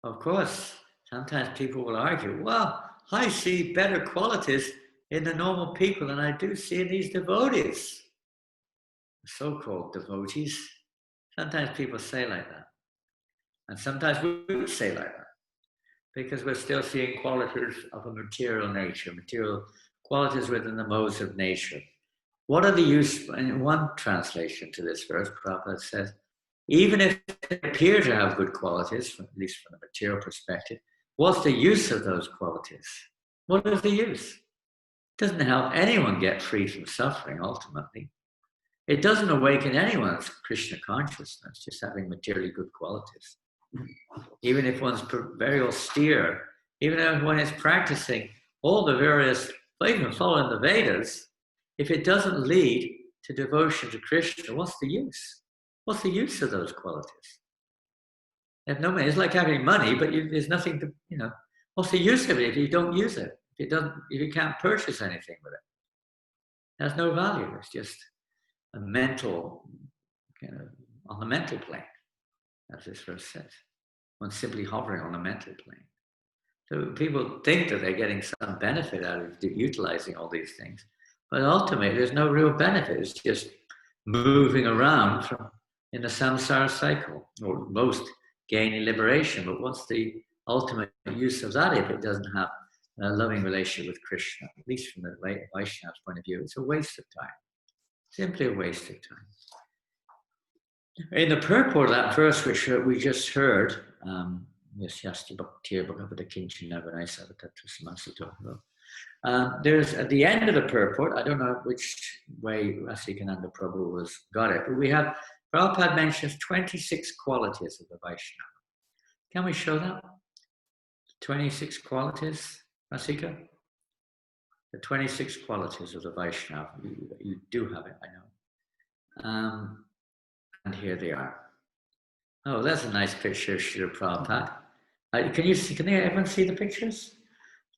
Of course, sometimes people will argue, well, I see better qualities in the normal people than I do see in these devotees. The so-called devotees. Sometimes people say like that. And sometimes we would say like that, because we're still seeing qualities of a material nature, material qualities within the modes of nature. What are the use, in one translation to this verse, Prabhupada says, even if they appear to have good qualities, at least from a material perspective, what's the use of those qualities? What is the use? It doesn't help anyone get free from suffering, ultimately. It doesn't awaken anyone's Krishna consciousness, just having materially good qualities. Even if one's very austere, even if one is practicing all the various, even following the Vedas, if it doesn't lead to devotion to Krishna, what's the use? What's the use of those qualities? If no money, it's like having money, but there's nothing to, what's the use of it if you don't use it? If you can't purchase anything with it, it has no value. It's just a mental, on the mental plane, as this verse says. One's simply hovering on the mental plane. So people think that they're getting some benefit out of utilizing all these things, but ultimately there's no real benefit. It's just moving around in the samsara cycle, or most gaining liberation. But what's the ultimate use of that if it doesn't have a loving relationship with Krishna, at least from the Vaishnava's point of view. It's a waste of time. Simply a waste of time. In the purport of that verse which we just heard, Yasyasti Bhaktir Bhagavata Kinchana Vanai Savatattva there's at the end of the purport, I don't know which way Rasikananda Prabhu got it, but we have, Prabhupada mentions 26 qualities of the Vaishnava. Can we show that? 26 qualities, Rasika? The 26 qualities of the Vaishnava. You do have it, I know. And here they are. Oh, that's a nice picture of Srila Prabhupada. Can everyone see the pictures?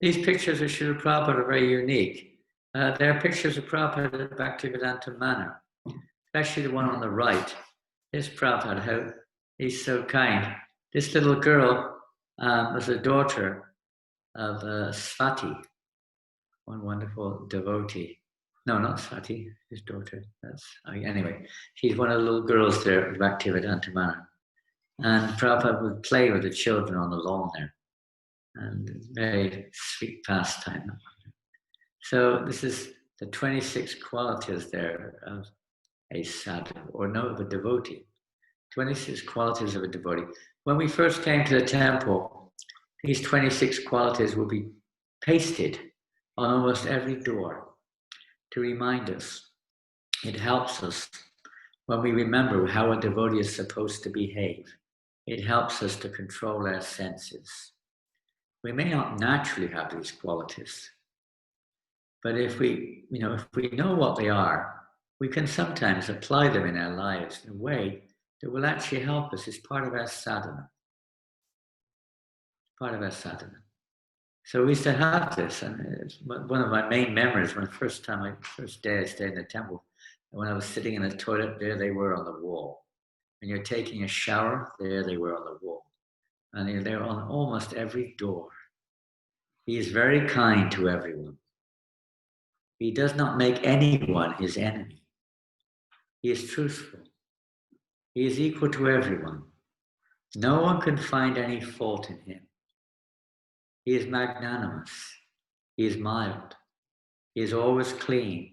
These pictures of Srila Prabhupada are very unique. They're pictures of Prabhupada in Bhaktivedanta manner, especially the one on the right. Here's Prabhupada, how he's so kind. This little girl was a daughter of Svati, one wonderful devotee. No, not Svati, his daughter. Anyway, she's one of the little girls there at Bhaktivedanta manner. And Prabhupada would play with the children on the lawn there. And very sweet pastime. So this is the 26 qualities there of a sadhu, or no, of a devotee. 26 qualities of a devotee. When we first came to the temple, these 26 qualities will be pasted on almost every door to remind us. It helps us when we remember how a devotee is supposed to behave. It helps us to control our senses. We may not naturally have these qualities, but if we know what they are, we can sometimes apply them in our lives in a way that will actually help us as part of our sadhana. Part of our sadhana. So we used to have this, and it's one of my main memories when first day I stayed in the temple, when I was sitting in the toilet, there they were on the wall. When you're taking a shower, there they were on the wall. And they're on almost every door. He is very kind to everyone. He does not make anyone his enemy. He is truthful. He is equal to everyone. No one can find any fault in him. He is magnanimous. He is mild. He is always clean.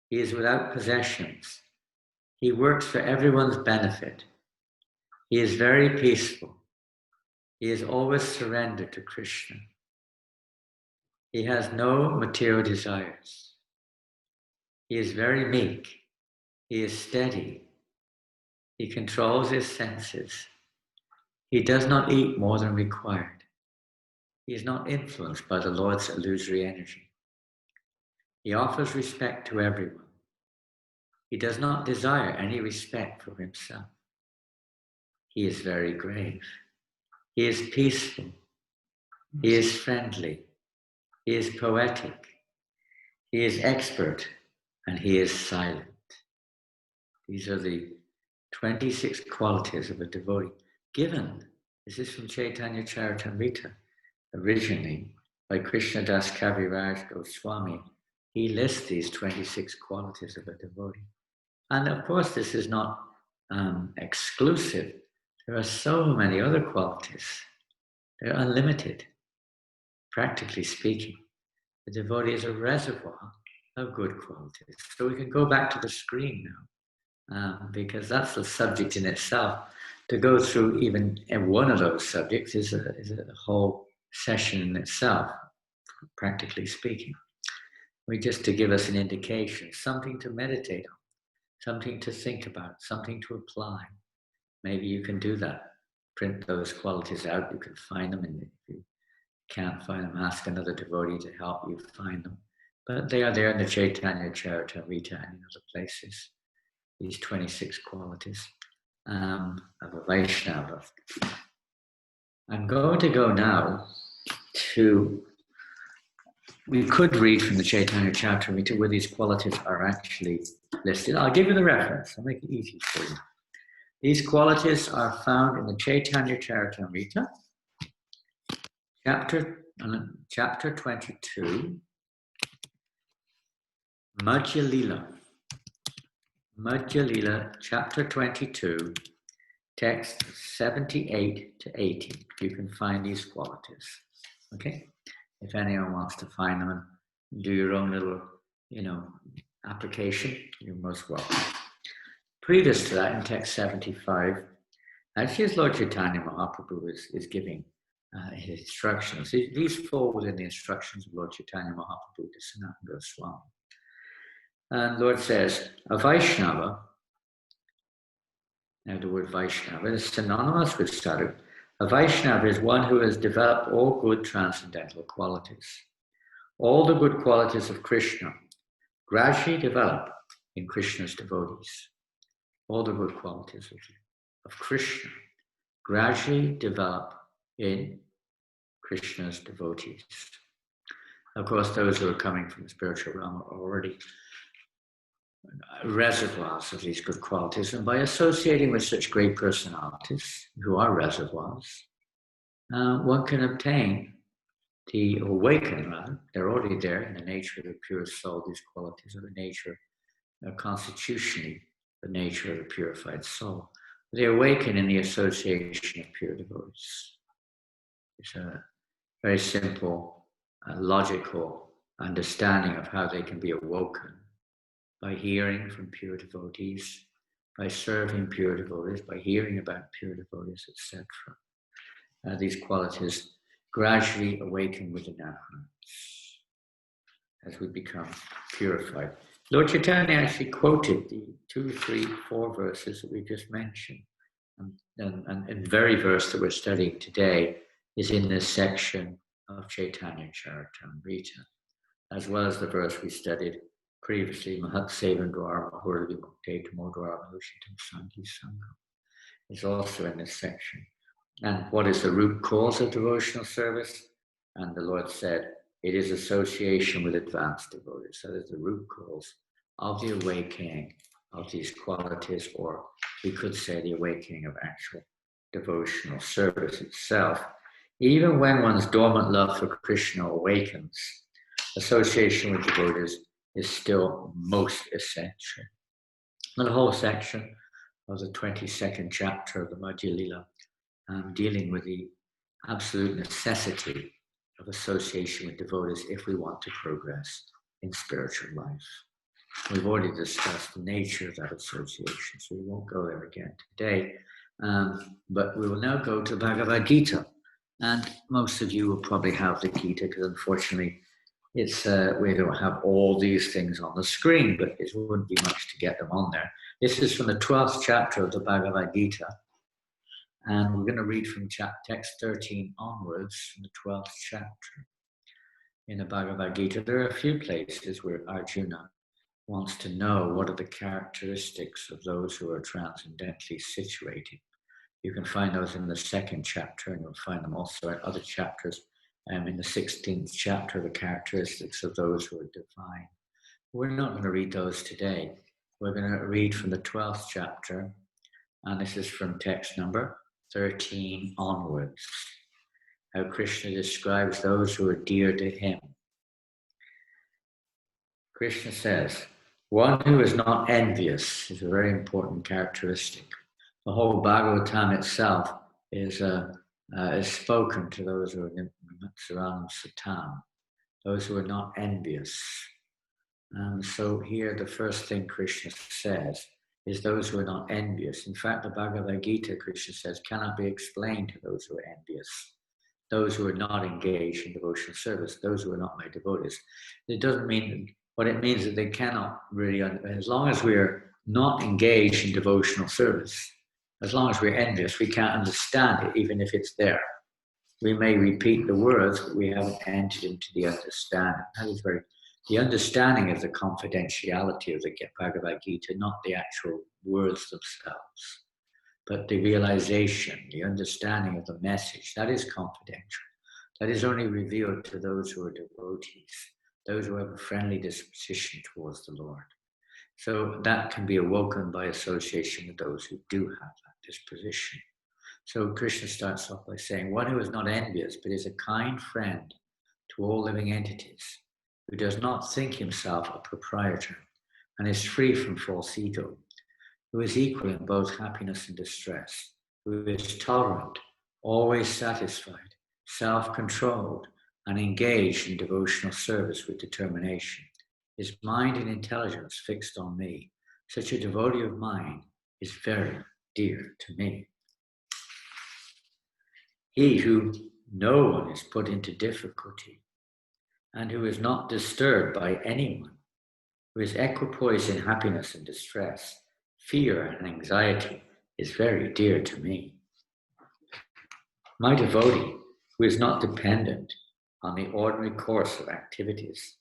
He is without possessions. He works for everyone's benefit. He is very peaceful. He is always surrendered to Krishna. He has no material desires. He is very meek. He is steady. He controls his senses. He does not eat more than required. He is not influenced by the Lord's illusory energy. He offers respect to everyone. He does not desire any respect for himself. He is very grave. He is peaceful. He is friendly. He is poetic. He is expert, and he is silent. These are the 26 qualities of a devotee given. This is from Chaitanya Charitamrita, originally by Krishnadas Kaviraj Goswami. He lists these 26 qualities of a devotee. And of course, this is not exclusive. There are so many other qualities. They're unlimited, practically speaking. The devotee is a reservoir of good qualities. So we can go back to the screen now, because that's the subject in itself. To go through even one of those subjects is a whole session in itself, practically speaking. Just to give us an indication, something to meditate on, something to think about, something to apply. Maybe you can do that. Print those qualities out. You can find them, and if you can't find them, ask another devotee to help you find them. But they are there in the Chaitanya Charitamrita and in other places. These 26 qualities of a Vaishnava. I'm going to go now to. We could read from the Chaitanya Charitamrita where these qualities are actually listed. I'll give you the reference. I'll make it easy for you. These qualities are found in the Chaitanya Charitamrita, chapter 22, Madhya Lila. Madhya Lila, chapter 22, text 78 to 80. You can find these qualities. Okay? If anyone wants to find them and do your own little, application, you're most welcome. Previous to that, in text 75, actually as Lord Chaitanya Mahaprabhu is giving his instructions. These fall within the instructions of Lord Chaitanya Mahaprabhu to Sanatana Goswami. And Lord says, a Vaishnava, now the word Vaishnava is synonymous with Sadhu. A Vaishnava is one who has developed all good transcendental qualities. All the good qualities of Krishna gradually develop in Krishna's devotees. All the good qualities of Krishna gradually develop in Krishna's devotees. Of course, those who are coming from the spiritual realm are already reservoirs of these good qualities, and by associating with such great personalities who are reservoirs, one can obtain awaken, rather. They're already there in the nature of the pure soul. These qualities are the nature, constitutionally, the nature of the purified soul. They awaken in the association of pure devotees. It's a very simple, logical understanding of how they can be awoken by hearing from pure devotees, by serving pure devotees, by hearing about pure devotees, etc. These qualities gradually awaken within our hearts as we become purified. Lord Chaitanya actually quoted the 2, 3, 4 verses that we just mentioned. And the very verse that we're studying today is in this section of Chaitanya Charitamrita, as well as the verse we studied previously, Mahat Sevan Dwar Mahurli Mukte Tamodwar Manushitam Sangi Sangha. Is also in this section. And what is the root cause of devotional service? And the Lord said, it is association with advanced devotees. That is the root cause of the awakening of these qualities, or we could say the awakening of actual devotional service itself. Even when one's dormant love for Krishna awakens, association with devotees is still most essential. And the whole section of the 22nd chapter of the Madhya Lila, dealing with the absolute necessity of association with devotees if we want to progress in spiritual life. We've already discussed the nature of that association, so we won't go there again today. But we will now go to Bhagavad Gita. And most of you will probably have the Gita, because unfortunately we don't have all these things on the screen, but it wouldn't be much to get them on there. This is from the 12th chapter of the Bhagavad Gita. And we're going to read from text 13 onwards from the 12th chapter. In the Bhagavad Gita, there are a few places where Arjuna wants to know what are the characteristics of those who are transcendently situated. You can find those in the 2nd chapter, and you'll find them also in other chapters. In the 16th chapter, the characteristics of those who are divine. We're not going to read those today. We're going to read from the 12th chapter, and this is from text number 13 onwards. How Krishna describes those who are dear to him. Krishna says, one who is not envious is a very important characteristic. The whole Bhagavatam itself is spoken to those who are Saranam Satam, those who are not envious. And so here the first thing Krishna says is those who are not envious. In fact, the Bhagavad Gita, Krishna says, cannot be explained to those who are envious, those who are not engaged in devotional service, those who are not my devotees. It doesn't mean, what it means is that they cannot really, as long as we're not engaged in devotional service, as long as we're envious, we can't understand it, even if it's there. We may repeat the words, but we haven't entered into the understanding. That is the understanding of the confidentiality of the Bhagavad Gita, not the actual words themselves, but the realization, the understanding of the message. That is confidential. That is only revealed to those who are devotees, those who have a friendly disposition towards the Lord. So that can be awoken by association with those who do have that disposition. So Krishna starts off by saying, one who is not envious, but is a kind friend to all living entities, who does not think himself a proprietor and is free from false ego, who is equal in both happiness and distress, who is tolerant, always satisfied, self-controlled, and engaged in devotional service with determination, his mind and intelligence fixed on me. Such a devotee of mine is very dear to me. He who no one is put into difficulty, and who is not disturbed by anyone, who is equipoised in happiness and distress, fear and anxiety, is very dear to me. My devotee, who is not dependent on the ordinary course of activities,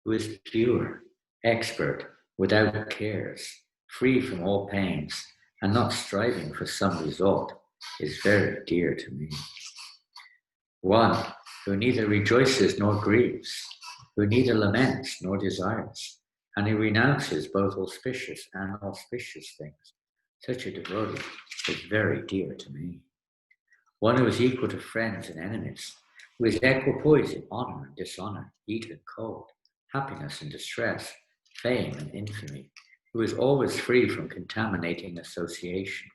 who is pure, expert, without cares, free from all pains, and not striving for some result, is very dear to me. One who neither rejoices nor grieves, who neither laments nor desires, and who renounces both auspicious and auspicious things. Such a devotee is very dear to me. One who is equal to friends and enemies, who is equipoised in honor and dishonor, heat and cold, happiness and distress, fame and infamy, who is always free from contaminating association,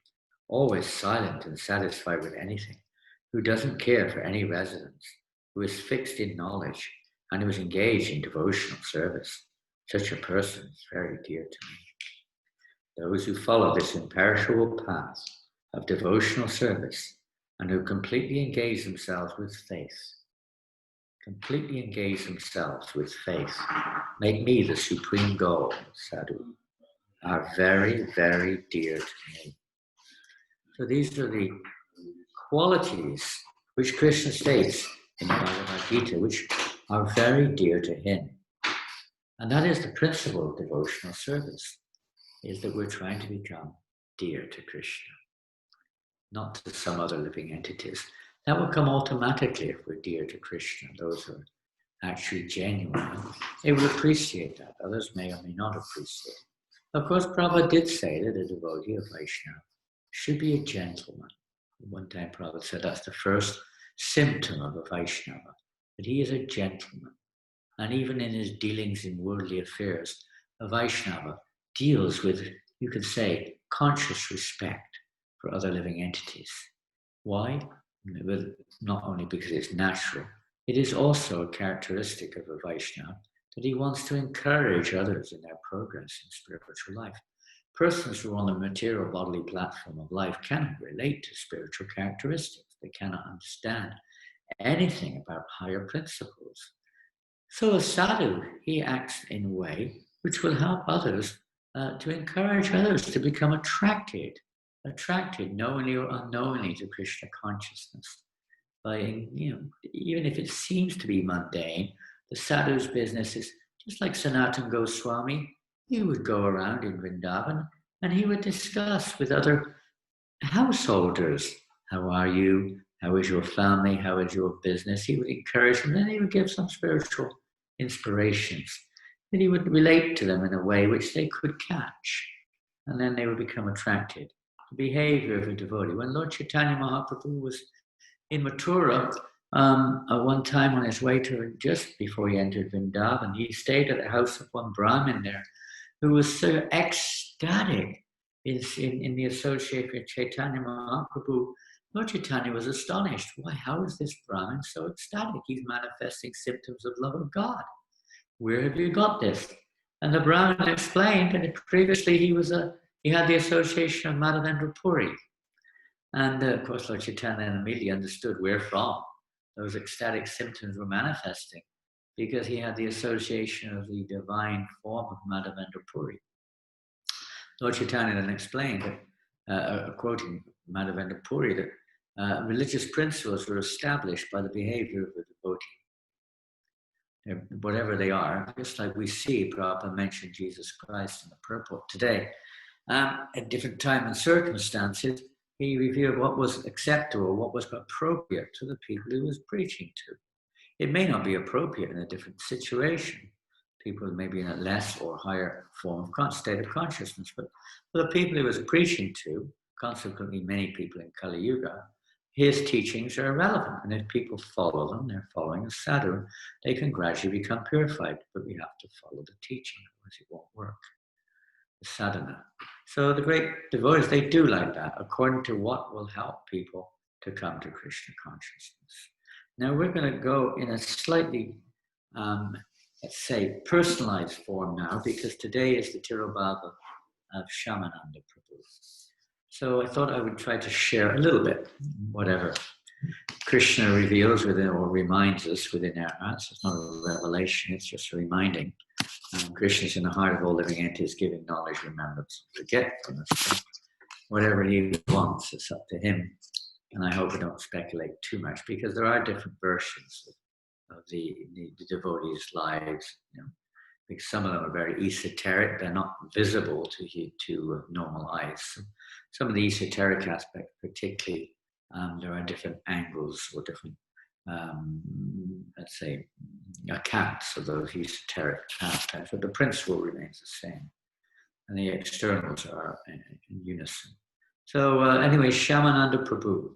always silent and satisfied with anything, who doesn't care for any residence, who is fixed in knowledge, and who is engaged in devotional service. Such a person is very dear to me. Those who follow this imperishable path of devotional service and who completely engage themselves with faith, make me the supreme goal, Sadhu, are very, very dear to me. So these are the qualities which Krishna states in the Bhagavad Gita, which are very dear to him. And that is the principle of devotional service, is that we're trying to become dear to Krishna, not to some other living entities. That will come automatically if we're dear to Krishna. Those who are actually genuine, they will appreciate that. Others may or may not appreciate it. Of course, Prabhupada did say that a devotee of Vaishnava should be a gentleman. One time Prabhupada said that's the first symptom of a Vaishnava, that he is a gentleman. And even in his dealings in worldly affairs, a Vaishnava deals with, you could say, conscious respect for other living entities. Why? Well, not only because it's natural, it is also a characteristic of a Vaishnava that he wants to encourage others in their progress in spiritual life. Persons who are on the material bodily platform of life cannot relate to spiritual characteristics. They cannot understand anything about higher principles. So a sadhu, he acts in a way which will help others, to encourage others to become attracted knowingly or unknowingly to Krishna consciousness. By, even if it seems to be mundane, the sadhu's business is just like Sanatana Goswami. He would go around in Vrindavan and he would discuss with other householders, how are you? How is your family? How is your business? He would encourage them, and then he would give some spiritual inspirations. Then he would relate to them in a way which they could catch, and then they would become attracted. The behavior of a devotee. When Lord Chaitanya Mahaprabhu was in Mathura, at one time on his way to, just before he entered Vrindavan, he stayed at the house of one Brahmin there, who was so ecstatic in the association with Chaitanya Mahaprabhu. Lord Chaitanya was astonished. Why, how is this Brahmin so ecstatic? He's manifesting symptoms of love of God. Where have you got this? And the Brahmin explained that previously he had the association of Madhavendra Puri. And of course, Lord Chaitanya immediately understood where from those ecstatic symptoms were manifesting, because he had the association of the divine form of Madhavendra Puri. Lord Chaitanya then explained, quoting Madhavendra Puri, that religious principles were established by the behavior of the devotee. Whatever they are, just like we see Prabhupada mentioned Jesus Christ in the purport today. At different time and circumstances, he revealed what was acceptable, what was appropriate to the people he was preaching to. It may not be appropriate in a different situation. People may be in a less or higher form of state of consciousness, but for the people he was preaching to, consequently many people in Kali Yuga, his teachings are relevant, and if people follow them, they're following a sadhu, they can gradually become purified, but we have to follow the teaching, otherwise it won't work. sadhana. So the great devotees, they do like that, according to what will help people to come to Krishna consciousness. Now we're going to go in a slightly, let's say, personalized form now, because today is the Tirobhava of Shyamananda Prabhu. So I thought I would try to share a little bit, whatever Krishna reveals within or reminds us within our hearts. It's not a revelation, it's just a reminding. Krishna is in the heart of all living entities, giving knowledge, remembrance, forgetfulness. Whatever he wants, it's up to him. And I hope I don't speculate too much, because there are different versions of the devotees' lives. You know, because some of them are very esoteric; they're not visible to normal eyes. Some of the esoteric aspects, particularly, there are different angles or different, let's say, accounts of those esoteric aspects, but the principle remains the same, and the externals are in unison. So anyway, Shyamananda Prabhu.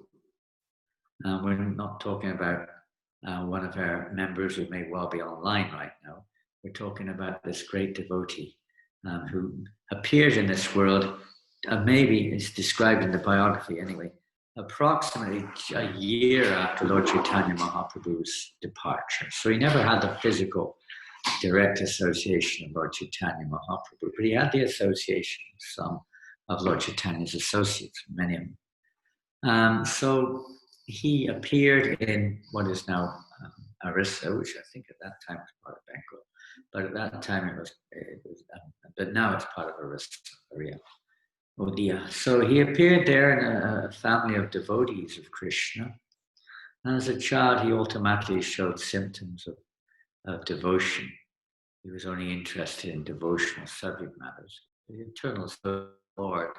We're not talking about one of our members who may well be online right now. We're talking about this great devotee who appears in this world, maybe it's described in the biography anyway, approximately a year after Lord Chaitanya Mahaprabhu's departure. So he never had the physical direct association of Lord Chaitanya Mahaprabhu, but he had the association of some of Lord Chaitanya's associates, many of them. So he appeared in what is now Orissa, which I think at that time was part of Bengal, but at that time it was but now it's part of Orissa area, Odia. So he appeared there in a family of devotees of Krishna. And as a child, he automatically showed symptoms of devotion. He was only interested in devotional subject matters. The eternal Lord,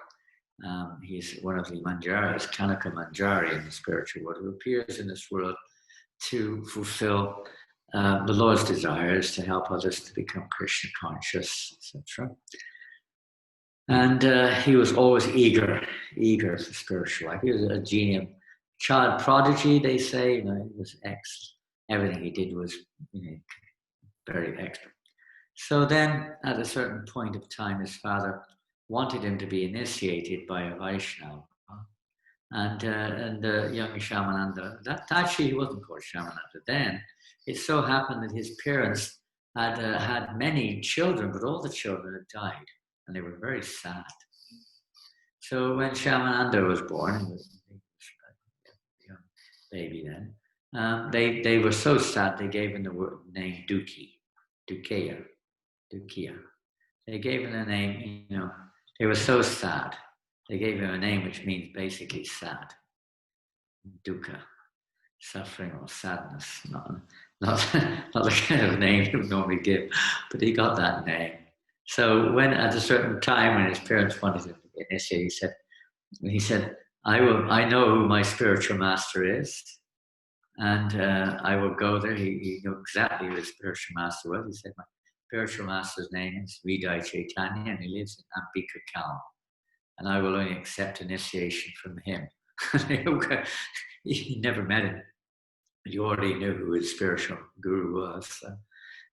he's one of the manjaris, Kanaka Manjari in the spiritual world, who appears in this world to fulfill the Lord's desires, to help others to become Krishna conscious, etc. And he was always eager for spiritual life. He was a genius, child prodigy, they say. You know, he was everything he did was, you know, very extra. So then, at a certain point of time, his father wanted him to be initiated by a Vaishnava. And young Shyamananda, that actually he wasn't called Shyamananda then. It so happened that his parents had many children, but all the children had died, and they were very sad. So when Shyamananda was born, he was a young baby then, they were so sad they gave him the name Dukeya. They gave him the name, you know, they were so sad. They gave him a name which means basically sad. Dukkha, suffering or sadness, not the kind of name he would normally give, but he got that name. So when at a certain time when his parents wanted him to be initiated, he said, I know who my spiritual master is, and I will go there. He knew exactly who his spiritual master was. He said, my spiritual master's name is Hridaya Chaitanya, and he lives in Ambika Kalam, and I will only accept initiation from him. He never met him, but he already knew who his spiritual guru was. So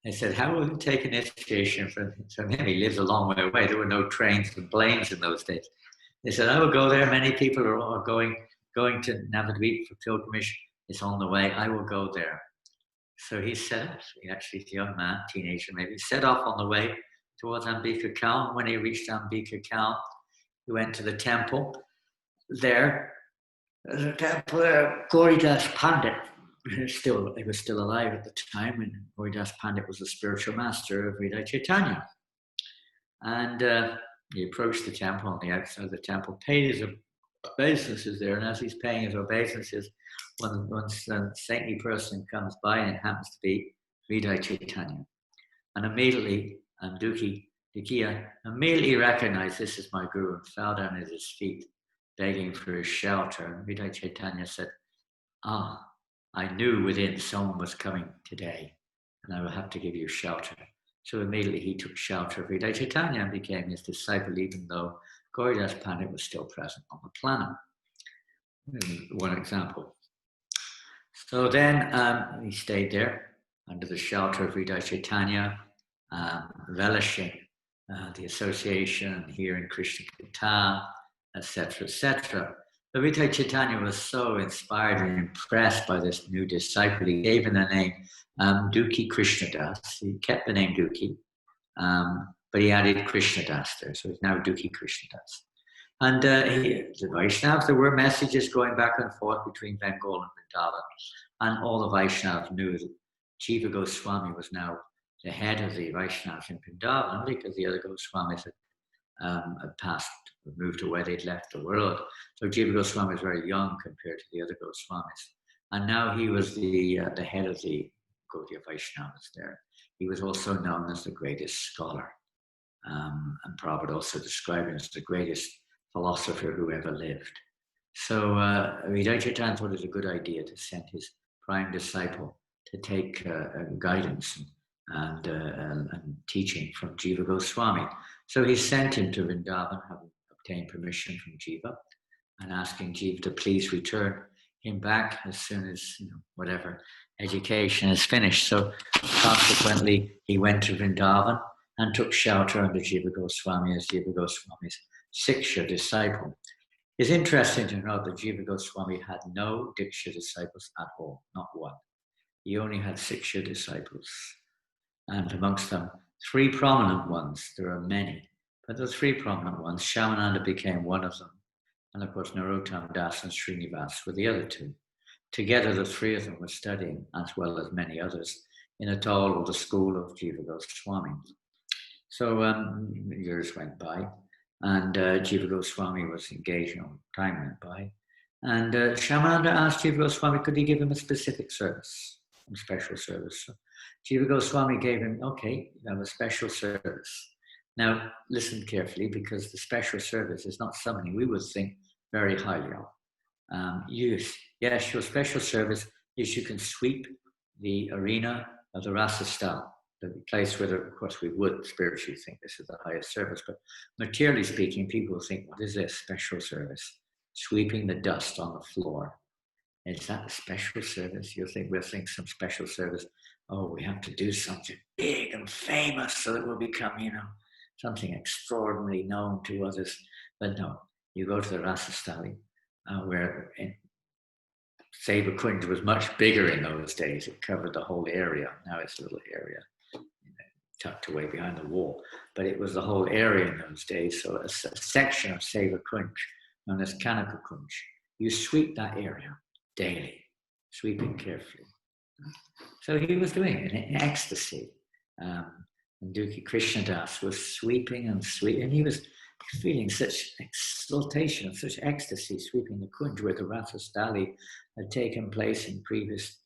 they said, how will you take initiation from him? He lives a long way away. There were no trains and planes in those days. They said, I will go there. Many people are going to Navadvip for pilgrimage. It's on the way. I will go there. So he set off. He actually, a young man, teenager maybe, set off on the way towards Ambika Kalam. When he reached Ambika Kalam, he went to the temple. There, the temple there, Gauridas Pandit, he was still alive at the time, and Gauridas Pandit was the spiritual master of Hridaya Chaitanya. And he approached the temple on the outside of the temple, paid his obeisances there, and as he's paying his obeisances, one saintly person comes by, and it happens to be Hridaya Chaitanya. And immediately, Dukiya immediately recognized this is my guru and fell down at his feet, begging for his shelter. And Hridaya Chaitanya said, I knew within someone was coming today, and I will have to give you shelter. So immediately he took shelter of Hridaya Chaitanya and became his disciple, even though Gauridas Pandit was still present on the planet. One example. So then he stayed there under the shelter of Hridaya Chaitanya, relishing the association here in Krishna Kirtan, etc., etc. So Vitai Chaitanya was so inspired and impressed by this new disciple. He gave him the name Dukhi Krishnadas. He kept the name Dukhi, but he added Krishnadas there, so he's now Dukhi Krishnadas. And the Vaishnavas, there were messages going back and forth between Bengal and Vrindavan, and all the Vaishnavas knew that Jiva Goswami was now the head of the Vaishnavas in Vrindavan, because the other Goswamis had passed, moved away, they'd left the world. So Jiva Goswami was very young compared to the other Goswamis. And now he was the head of the Gaudiya Vaishnavas there. He was also known as the greatest scholar. And Prabhupada also described him as the greatest philosopher who ever lived. So Vitai Chaitanya thought it was a good idea to send his prime disciple to take guidance and teaching from Jiva Goswami. So he sent him to Vrindavan, having obtained permission from Jiva, and asking Jiva to please return him back as soon as whatever education is finished. So consequently, he went to Vrindavan and took shelter under Jiva Goswami as Jiva Goswami's Siksha disciple. It's interesting to note that Jiva Goswami had no Diksha disciples at all, not one. He only had Siksha disciples. And amongst them, 3 prominent ones. There are many, but the 3 prominent ones, Shyamananda became one of them. And of course, Narottam Das and Srinivas were the other 2. Together, the 3 of them were studying, as well as many others, in a toll or the school of Jiva Goswami. So years went by, and Jiva Goswami was engaged, time went by. And Shyamananda asked Jiva Goswami, could he give him a specific service, a special service? So Jiva Goswami gave him, okay, you have a special service. Now, listen carefully, because the special service is not something we would think very highly of. Yes, your special service is you can sweep the arena of the Rasa Stal, the place where, of course, we would spiritually think this is the highest service, but materially speaking, people think, what is this special service? Sweeping the dust on the floor. Is that a special service? We'll think some special service. Oh, we have to do something big and famous so that we'll become, something extraordinarily known to others. But no, you go to the Rasastali, where Seva Kunj was much bigger in those days. It covered the whole area. Now it's a little area tucked away behind the wall. But it was the whole area in those days. So a section of Seva Kunj, known as Kanaka Kunj, you sweep that area daily, sweeping carefully. So he was doing it in ecstasy. And Dukhi Krishnadas was sweeping and sweeping, and he was feeling such exaltation, such ecstasy, sweeping the Kunj where the Rasastali had taken place in previous,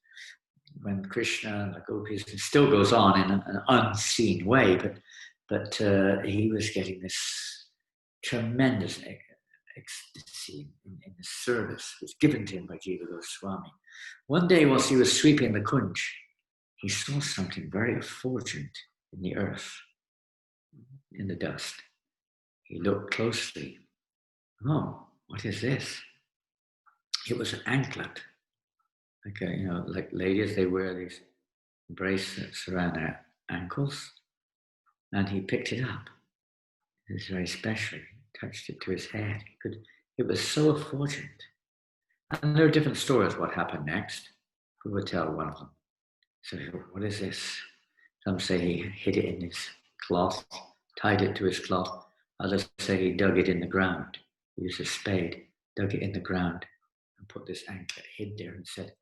when Krishna and the gopis, it still goes on in an unseen way, but he was getting this tremendous ecstasy in the service was given to him by Jiva Goswami. One day, whilst he was sweeping the Kunj, he saw something very effulgent in the earth, in the dust. He looked closely. Oh, what is this? It was an anklet. Like ladies, they wear these bracelets around their ankles. And he picked it up. It was very special. He touched it to his head. It was so effulgent. And there are different stories what happened next. Who would tell one of them? So what is this? Some say he hid it in his cloth, tied it to his cloth. Others say he dug it in the ground. He used a spade, dug it in the ground, and put this anklet, hid there, and said,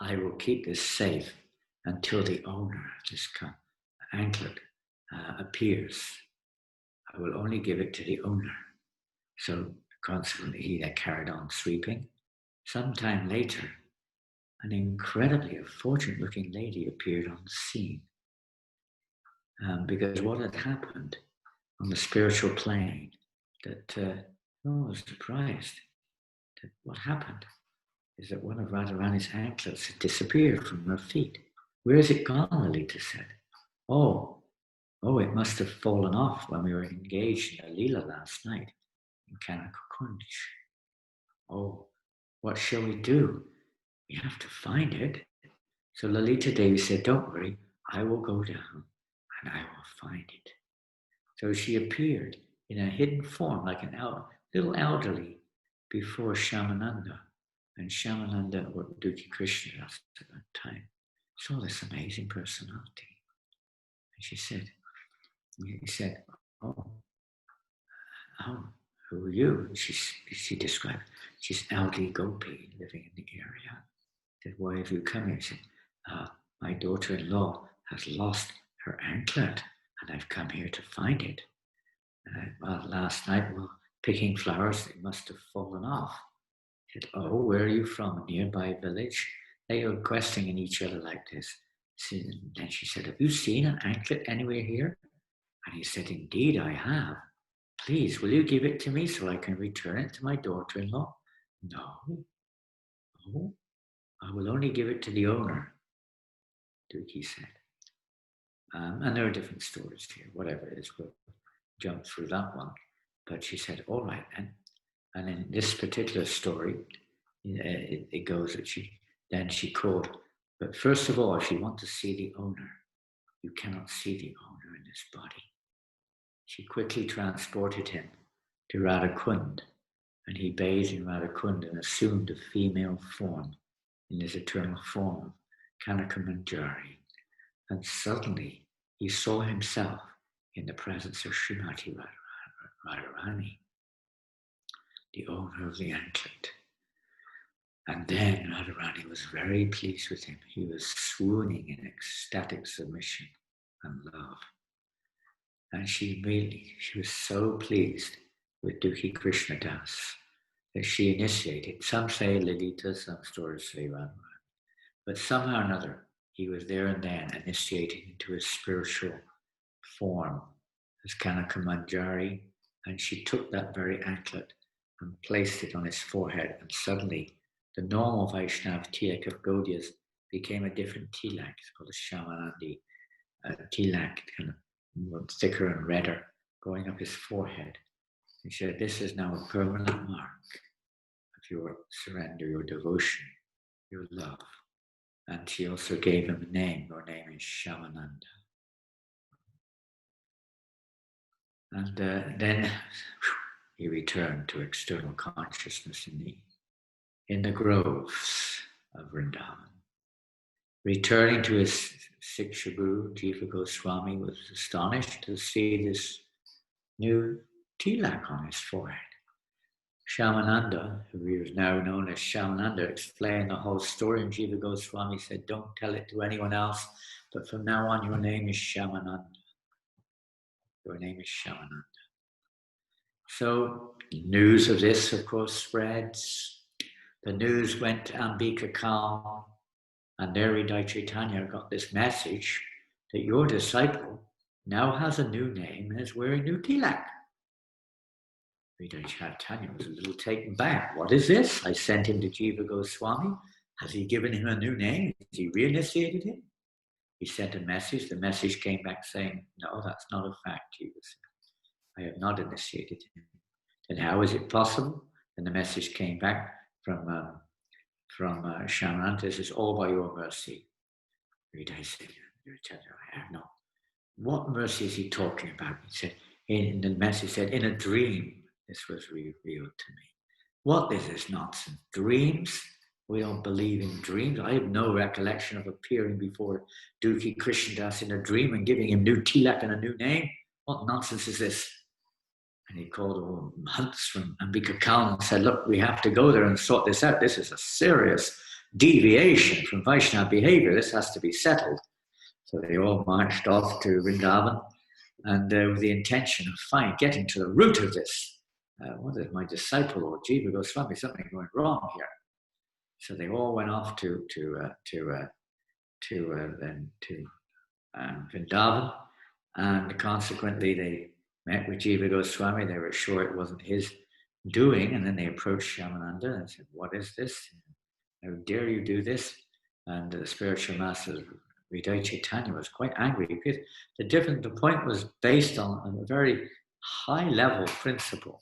I will keep this safe until the owner of this anklet appears. I will only give it to the owner. So consequently, he carried on sweeping. Sometime later, an incredibly effulgent-looking lady appeared on the scene. Because what had happened on the spiritual plane, that I was surprised that what happened is that one of Radharani's anklets had disappeared from her feet. Where has it gone, Lalita said. Oh, it must have fallen off when we were engaged in a Leela last night in Kanaka Kunj. Oh, what shall we do? We have to find it. So Lalita Devi said, don't worry, I will go down and I will find it. So she appeared in a hidden form, like a little elderly, before Shyamananda. And Shyamananda, or Dukhi Krishna at that time, saw this amazing personality. And he said, oh, who are you? She described, she's elderly gopi living in the area. He said, why have you come here? He said, my daughter-in-law has lost her anklet, and I've come here to find it. Last night, while picking flowers, it must have fallen off. He said, oh, where are you from? A nearby village? They were questioning each other like this. Then she said, have you seen an anklet anywhere here? And he said, indeed, I have. Please, will you give it to me so I can return it to my daughter-in-law? No, I will only give it to the owner, Dukhi said. And there are different stories here, whatever it is, we'll jump through that one. But she said, all right then. And in this particular story, it goes that she called. But first of all, if you want to see the owner, you cannot see the owner in this body. She quickly transported him to Radhakund, and he bathed in Radhakund and assumed a female form in his eternal form, Kanaka Manjari. And suddenly he saw himself in the presence of Srimati Radharani, the owner of the anklet. And then Radharani was very pleased with him. He was swooning in ecstatic submission and love. And she was so pleased with Dukhi Krishna Das that she initiated. Some say Lalita, some stories say Radharani. But somehow or another, he was there and then initiated into his spiritual form as Kanaka Manjari, and she took that very anklet and placed it on his forehead, and suddenly the normal Vaishnava tilak of Gaudiyas became a different tilak. It's called a Shyamanandi tilak, kind of more thicker and redder, going up his forehead. He said, this is now a permanent mark of your surrender, your devotion, your love. And she also gave him a name. Your name is Shyamananda. And then he returned to external consciousness in the groves of Vrindavan. Returning to his Siksha Guru, Jiva Goswami was astonished to see this new tilak on his forehead. Shyamananda, who is now known as Shyamananda, explained the whole story, and Jiva Goswami said, don't tell it to anyone else, but from now on your name is Shyamananda. Your name is Shyamananda. So news of this, of course, spreads. The news went to Ambika Khan, and there Hridaya Chaitanya got this message that your disciple now has a new name and is wearing new tilak. Hridaya Chaitanya was a little taken back. What is this? I sent him to Jiva Goswami. Has he given him a new name? Has he reinitiated him? He sent a message. The message came back saying, no, that's not a fact, Jiva said. I have not initiated him. Then how is it possible? And the message came back from Shyamananda. This is all by your mercy. Hridaya said, I have not. What mercy is he talking about? He said, in the message said, in a dream, this was revealed to me. What is this nonsense? Dreams? We don't believe in dreams. I have no recollection of appearing before Dukhi Krishnadas in a dream and giving him new tilak and a new name. What nonsense is this? And he called all monks from Ambika Khan and said, look, we have to go there and sort this out. This is a serious deviation from Vaishnava behavior. This has to be settled. So they all marched off to Vrindavan, and with the intention of getting to the root of this. What is my disciple or Jiva Goswami? Something going wrong here. So they all went off to Vrindavan, and consequently they met with Jiva Goswami. They were sure it wasn't his doing, and then they approached Shyamananda and said, what is this? How dare you do this? And the spiritual master Hridaya Chaitanya was quite angry because the point was based on a very high level principle.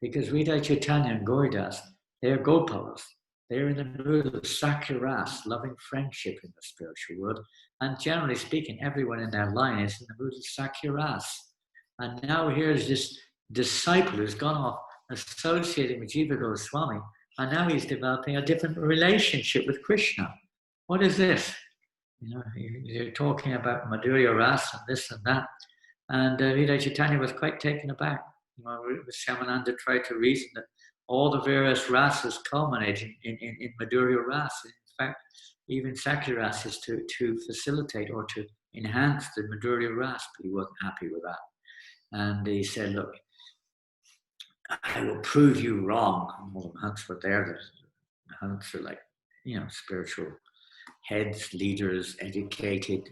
Because Hridaya Chaitanya and Gauridas, they are Gopalas. They're in the mood of Sakyaras, loving friendship in the spiritual world. And generally speaking, everyone in their line is in the mood of Sakyaras. And now here's this disciple who's gone off associating with Jiva Goswami, and now he's developing a different relationship with Krishna. What is this? You know, you're talking about Madhurya Rasa and this and that. And Vida Chaitanya was quite taken aback. You know, Shyamananda tried to reason that all the various rasas culminate in Madhurya Rasa. In fact, even Sakya Rasa is to facilitate or to enhance the Madhurya Rasa. But he wasn't happy with that. And he said, look, I will prove you wrong. And all the Mahants were there. The Mahants are like, you know, spiritual heads, leaders, educated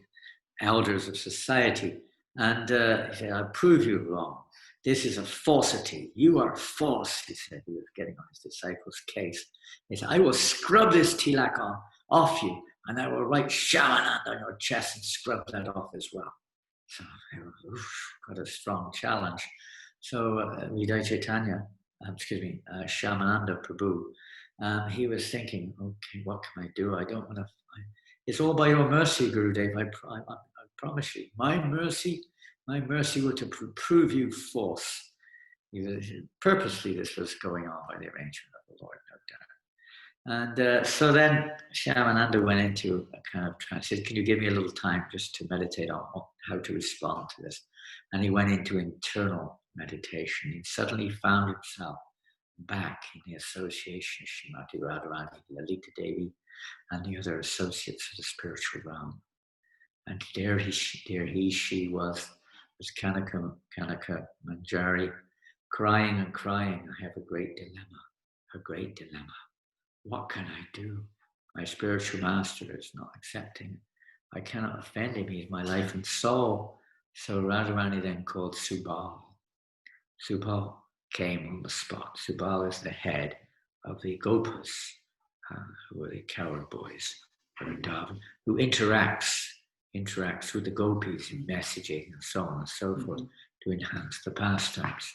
elders of society. And he said, I'll prove you wrong. This is a falsity. You are false, he said. He was getting on his disciples' case. He said, I will scrub this tilak off you, and I will write Shyamananda on your chest and scrub that off as well. So got a strong challenge. So Vidya Chaitanya, Shyamananda Prabhu, he was thinking, okay, what can I do? I don't want to. It's all by your mercy, Gurudev. I promise you, my mercy were to prove you false. Purposely, this was going on by the arrangement of the Lord, no doubt. And so then Shyamananda went into a kind of trance. He said, can you give me a little time just to meditate on how to respond to this? And he went into internal meditation. He suddenly found himself back in the association of Srimati Radharani, Lalita Devi, and the other associates of the spiritual realm. And there she was Kanaka Manjari, crying and crying. I have a great dilemma. What can I do? My spiritual master is not accepting. I cannot offend him. He is my life and soul. So Radharani then called Subal. Subal came on the spot. Subal is the head of the Gopas, who are the coward boys, who interacts with the gopis in messaging and so on and so forth to enhance the pastimes.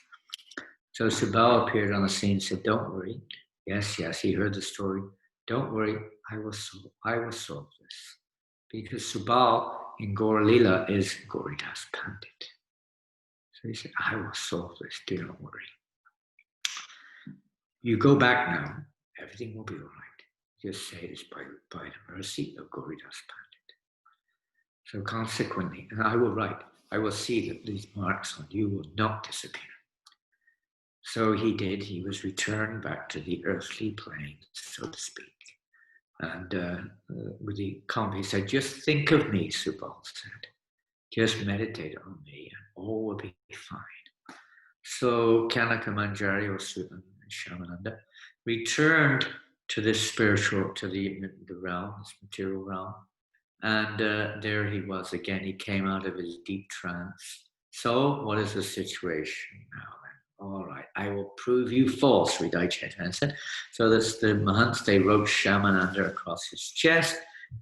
So Subal appeared on the scene and said, don't worry. Yes, he heard the story. Don't worry, I will solve this. Because Subal in Gaur Lila is Gauridas Pandit. So he said, I will solve this, do not worry. You go back now, everything will be all right. Just say it is by the mercy of Gauridas Pandit. So consequently, and I will see that these marks on you will not disappear. So he did. He was returned back to the earthly plane, so to speak. And with the he said, just think of me, Subal said. Just meditate on me and all will be fine. So Kanaka Manjari or Shyamananda returned to this spiritual, to the realm, this material realm. And there he was again. He came out of his deep trance. So what is the situation now then? All right, I will prove you false, Vidya Chaitanya said. So that's the Mahants, they wrote Shyamananda across his chest.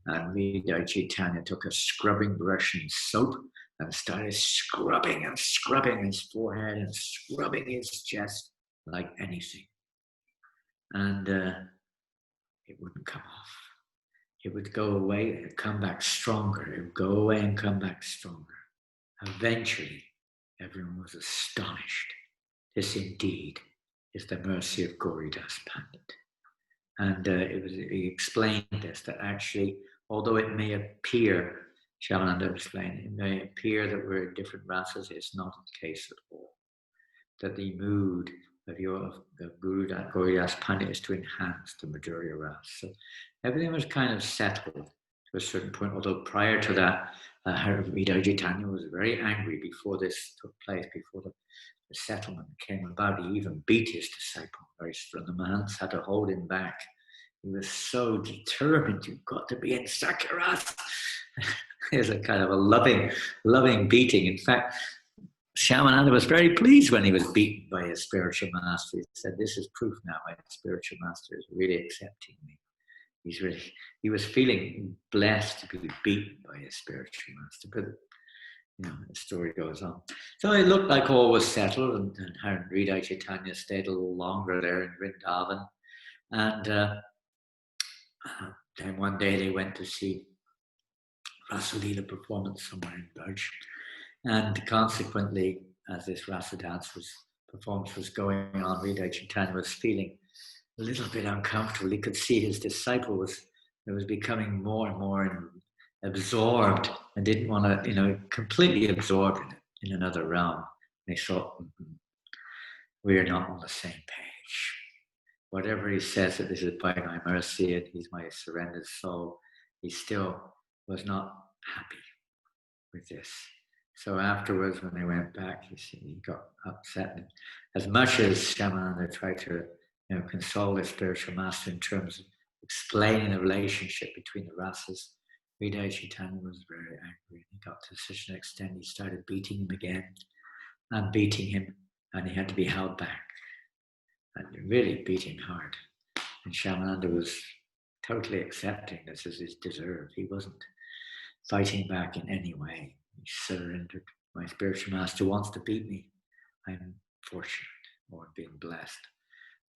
And Vidya Chaitanya took a scrubbing brush and soap and started scrubbing his forehead and scrubbing his chest like anything. And it wouldn't come off. It would go away and come back stronger. It would go away and come back stronger. Eventually, everyone was astonished. This indeed is the mercy of Gauridas Pandit. And he explained this, that actually, although it may appear, Shyamananda explained, it may appear that we're in different rasas, it's not the case at all. That the mood of Gauridas Pandit is to enhance the Madhurya Rasa. So everything was kind of settled to a certain point, although prior to that, Vidya Chaitanya was very angry before this took place, before the settlement came about. He even beat his disciple very strong. The Mahants had to hold him back. He was so determined, you've got to be in Sakyaras. It was a kind of a loving beating. In fact, Shyamananda was very pleased when he was beaten by his spiritual master. He said, this is proof now, my spiritual master is really accepting me. He was feeling blessed to be beaten by his spiritual master. But the story goes on. So it looked like all was settled, and Vidya Chaitanya stayed a little longer there in Vrindavan. And then one day they went to see Rasalila performance somewhere in Burj. And consequently, as this rasa dance performance was going on, Vidya Chaitanya was feeling a little bit uncomfortable. He could see his disciple was becoming more and more absorbed and didn't want to, completely absorbed in another realm. And he thought, we are not on the same page. Whatever he says that this is by my mercy and he's my surrendered soul, he still was not happy with this. So afterwards, when they went back, he got upset. And as much as Shyamananda tried to console the spiritual master in terms of explaining the relationship between the rasas, Vidya Chaitanya was very angry. He got to such an extent he started beating him again and beating him, and he had to be held back. And really beat him hard. And Shyamananda was totally accepting this as his deserve. He wasn't fighting back in any way. He surrendered. My spiritual master wants to beat me. I'm fortunate or being blessed.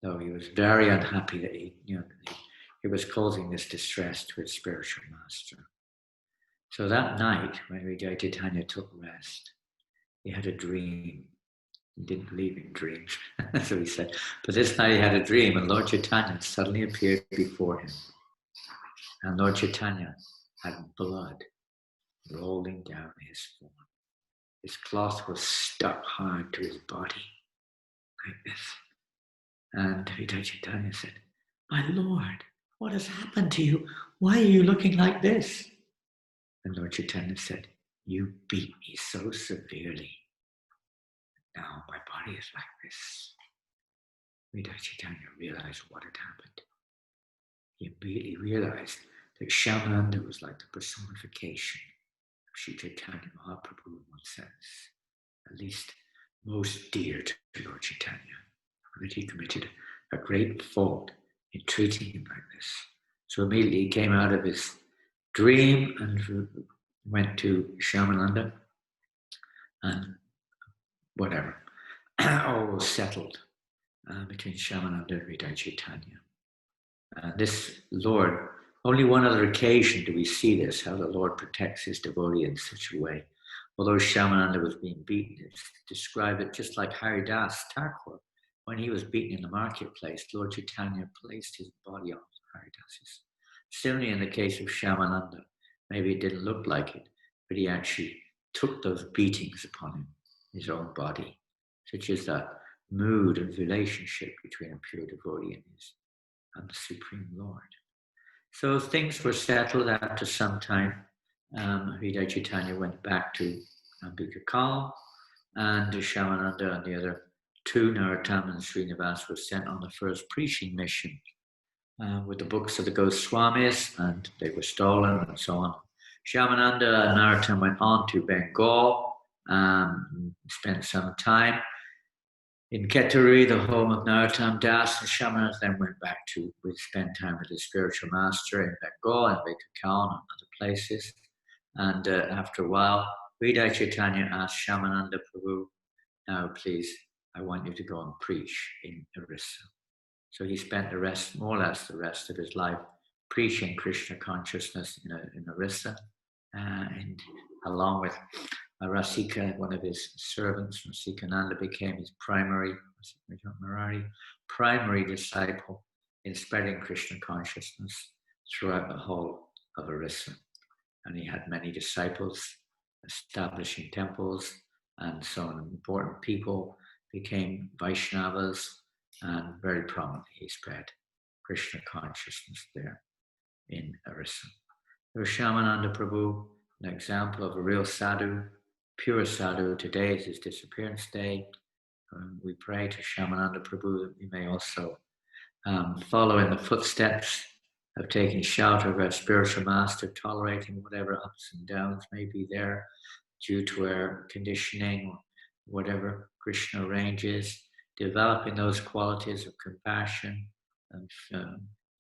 Though he was very unhappy that he was causing this distress to his spiritual master. So that night, when Vidya Chaitanya took rest, he had a dream. He didn't believe in dreams. So he said, but this night he had a dream and Lord Chaitanya suddenly appeared before him. And Lord Chaitanya had blood rolling down his form. His cloth was stuck hard to his body, like this. And Vidya Chaitanya said, my Lord, what has happened to you? Why are you looking like this? And Lord Chaitanya said, you beat me so severely. Now my body is like this. Vidya Chaitanya realized what had happened. He immediately realized that Shyamananda was like the personification of Sri Chaitanya Mahaprabhu in one sense, at least most dear to Lord Chaitanya, and that he committed a great fault in treating him like this. So immediately he came out of his dream and went to Shyamananda, and whatever, all was settled between Shyamananda and Vidya Chaitanya. This Lord, only one other occasion do we see this, how the Lord protects his devotee in such a way. Although Shyamananda was being beaten, it's described it just like Haridas Thakur. When he was beaten in the marketplace, Lord Chaitanya placed his body on Haridas's. Similarly, in the case of Shyamananda, maybe it didn't look like it, but he actually took those beatings upon him, his own body, such as that mood and relationship between a pure devotee and the Supreme Lord. So things were settled after some time. Vidya Chaitanya went back to Ambika Kalm, and Shyamananda and the other two, Narottam and Srinivas, were sent on the first preaching mission with the books of the Goswamis, and they were stolen and so on. Shyamananda and Narottam went on to Bengal, spent some time in Keturi, the home of Narottam Das, and Shyamananda then went back to spend time with his spiritual master in Bengal and Vikakan and other places. And after a while, Vidya Chaitanya asked Shyamananda Prabhu, now please, I want you to go and preach in Orissa. So he spent more or less the rest of his life preaching Krishna consciousness in Orissa, and along with Rasika, one of his servants, Rasikananda, became his primary disciple in spreading Krishna consciousness throughout the whole of Orissa. And he had many disciples, establishing temples, and so on. Important people became Vaishnavas, and very prominently he spread Krishna consciousness there in Orissa. There's Shyamananda Prabhu, an example of a real sadhu, pure sadhu. Today is his disappearance day. We pray to Shyamananda Prabhu that we may also follow in the footsteps of taking shelter of our spiritual master, tolerating whatever ups and downs may be there due to our conditioning, or whatever Krishna arranges, developing those qualities of compassion and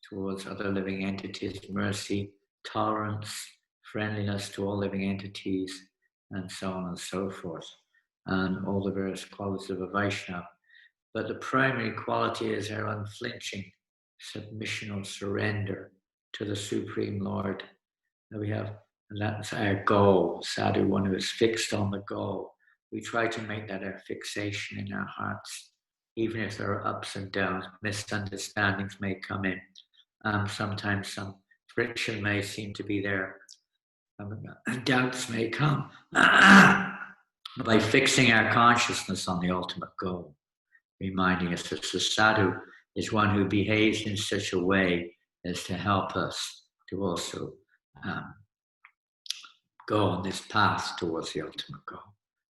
towards other living entities, mercy, tolerance, friendliness to all living entities, and so on and so forth, and all the various qualities of a Vaishnava. But the primary quality is our unflinching submission or surrender to the Supreme Lord that we have, and that's our goal. Sadhu, one who is fixed on the goal, we try to make that a fixation in our hearts, even if there are ups and downs, misunderstandings may come in. Sometimes some friction may seem to be there, doubts may come. By fixing our consciousness on the ultimate goal, reminding us that the sadhu is one who behaves in such a way as to help us to also go on this path towards the ultimate goal.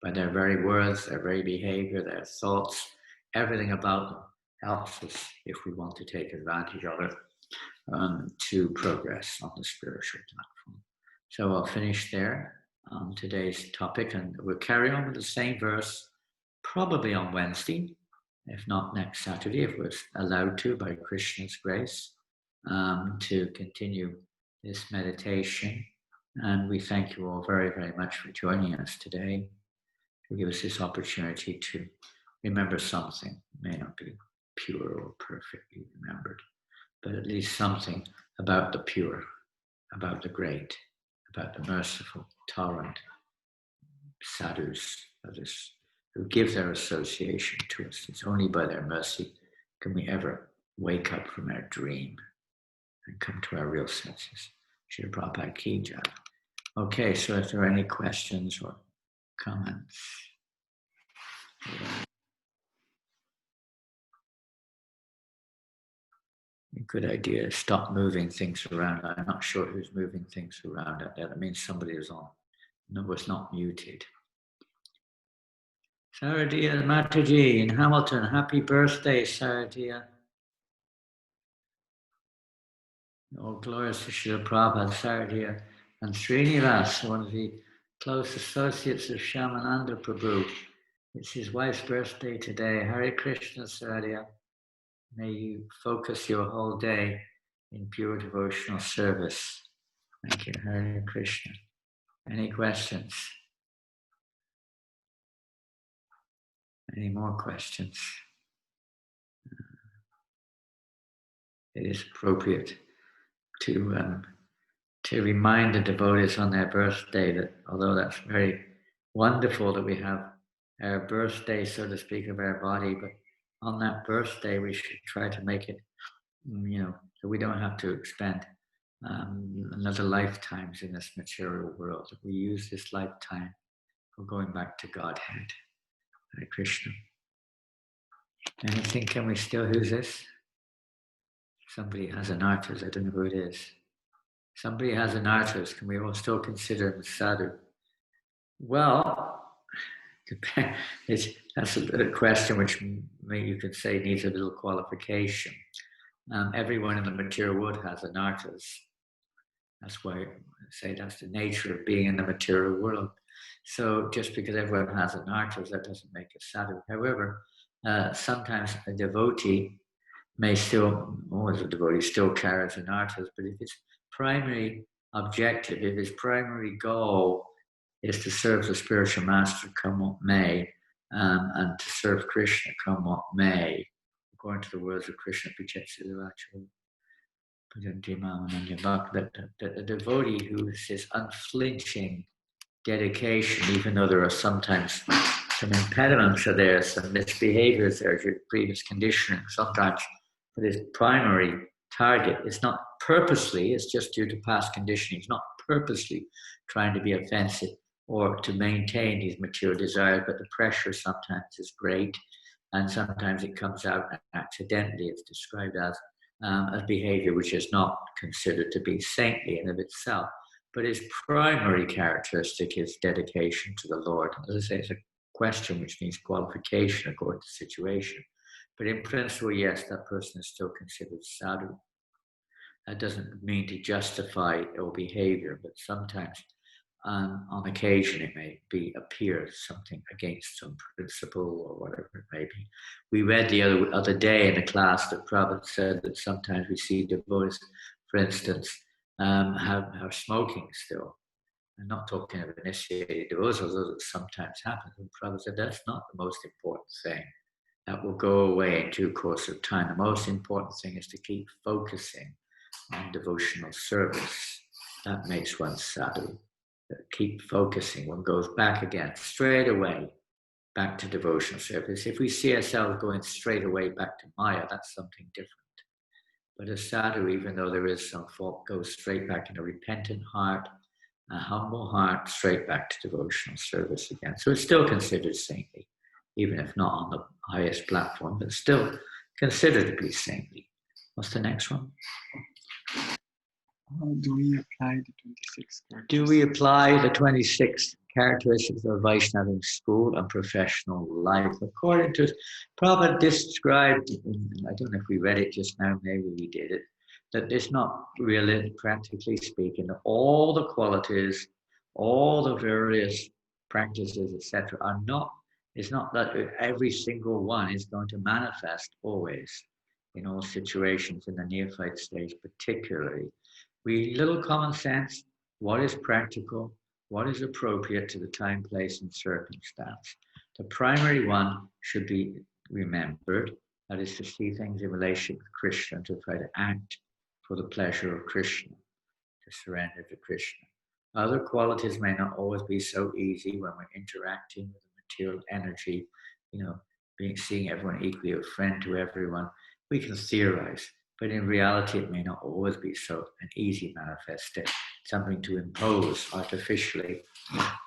By their very words, their very behavior, their thoughts, everything about them helps us, if we want to take advantage of it, to progress on the spiritual platform. So I'll finish there on today's topic, and we'll carry on with the same verse, probably on Wednesday, if not next Saturday, if we're allowed to by Krishna's grace, to continue this meditation. And we thank you all very, very much for joining us today, to give us this opportunity to remember something. It may not be pure or perfectly remembered, but at least something about the pure, about the great, about the merciful, tolerant sadhus, others who give their association to us. It's only by their mercy can we ever wake up from our dream and come to our real senses. Srila Prabhupada Ki Jai. Okay, so if there are any questions or comments. A good idea is stop moving things around. I'm not sure who's moving things around out there. That means somebody is on. No, was not muted. Saradia Mataji in Hamilton. Happy birthday, Saradia. All glorious to Srila Prabhupada, Saradia, and Srinivas, one of the close associates of Shyamananda Prabhu. It's his wife's birthday today. Hare Krishna, Saradia. May you focus your whole day in pure devotional service. Thank you, Hare Krishna. Any questions? Any more questions? It is appropriate to remind the devotees on their birthday that although that's very wonderful that we have our birthday, so to speak, of our body, but on that birthday we should try to make it, so we don't have to spend another lifetimes in this material world. That we use this lifetime for going back to Godhead. Hare Krishna. Anything? Can we still use this? Somebody has an artist. I don't know who it is. Somebody has an artist. Can we all still consider him sadhu? Well, that's a question which maybe you could say needs a little qualification. Everyone in the material world has an artist. That's why I say that's the nature of being in the material world. So just because everyone has an artist, that doesn't make a sadhu. However, sometimes a devotee may still, always a devotee still carries an artist, but if its primary objective, if his primary goal is to serve the spiritual master come what may, and to serve Krishna come what may, according to the words of Krishna, that a devotee who is his unflinching dedication, even though there are sometimes some impediments are there, some misbehaviors there, previous conditioning, sometimes, but his primary target is not purposely, it's just due to past conditioning. He's not purposely trying to be offensive or to maintain his material desires, but the pressure sometimes is great, and sometimes it comes out accidentally. It's described as a behavior which is not considered to be saintly in of itself, but his primary characteristic is dedication to the Lord. As I say, it's a question which needs qualification according to the situation. But in principle, yes, that person is still considered sadhu. That doesn't mean to justify ill behavior, but sometimes on occasion it may appear something against some principle or whatever it may be. We read the other day in a class that Prabhupada said that sometimes we see devotees, for instance, have smoking still. I'm not talking of initiated devotees, although that sometimes happens. And Prabhupada said that's not the most important thing. That will go away in due course of time. The most important thing is to keep focusing on devotional service. That makes one sadhu. Keep focusing. One goes back again straight away back to devotional service. If we see ourselves going straight away back to Maya, that's something different. But a sadhu, even though there is some fault, goes straight back in a repentant heart, a humble heart, straight back to devotional service again. So it's still considered saintly, even if not on the highest platform, but still considered to be saintly. What's the next one? How do we apply the 26 characteristics? Do we apply the 26 characteristics of Vaishnava in school and professional life? According to Prabhupada described, I don't know if we read it just now, maybe we did it, that it's not really, practically speaking, all the qualities, all the various practices, etc., are not, it's not that every single one is going to manifest always in all situations in the neophyte stage particularly. We little common sense, what is practical, what is appropriate to the time, place, and circumstance. The primary one should be remembered, that is to see things in relation to Krishna, to try to act for the pleasure of Krishna, to surrender to Krishna. Other qualities may not always be so easy when we're interacting with the material energy, seeing everyone equally a friend to everyone. We can theorize. But in reality, it may not always be so an easy manifestation, something to impose artificially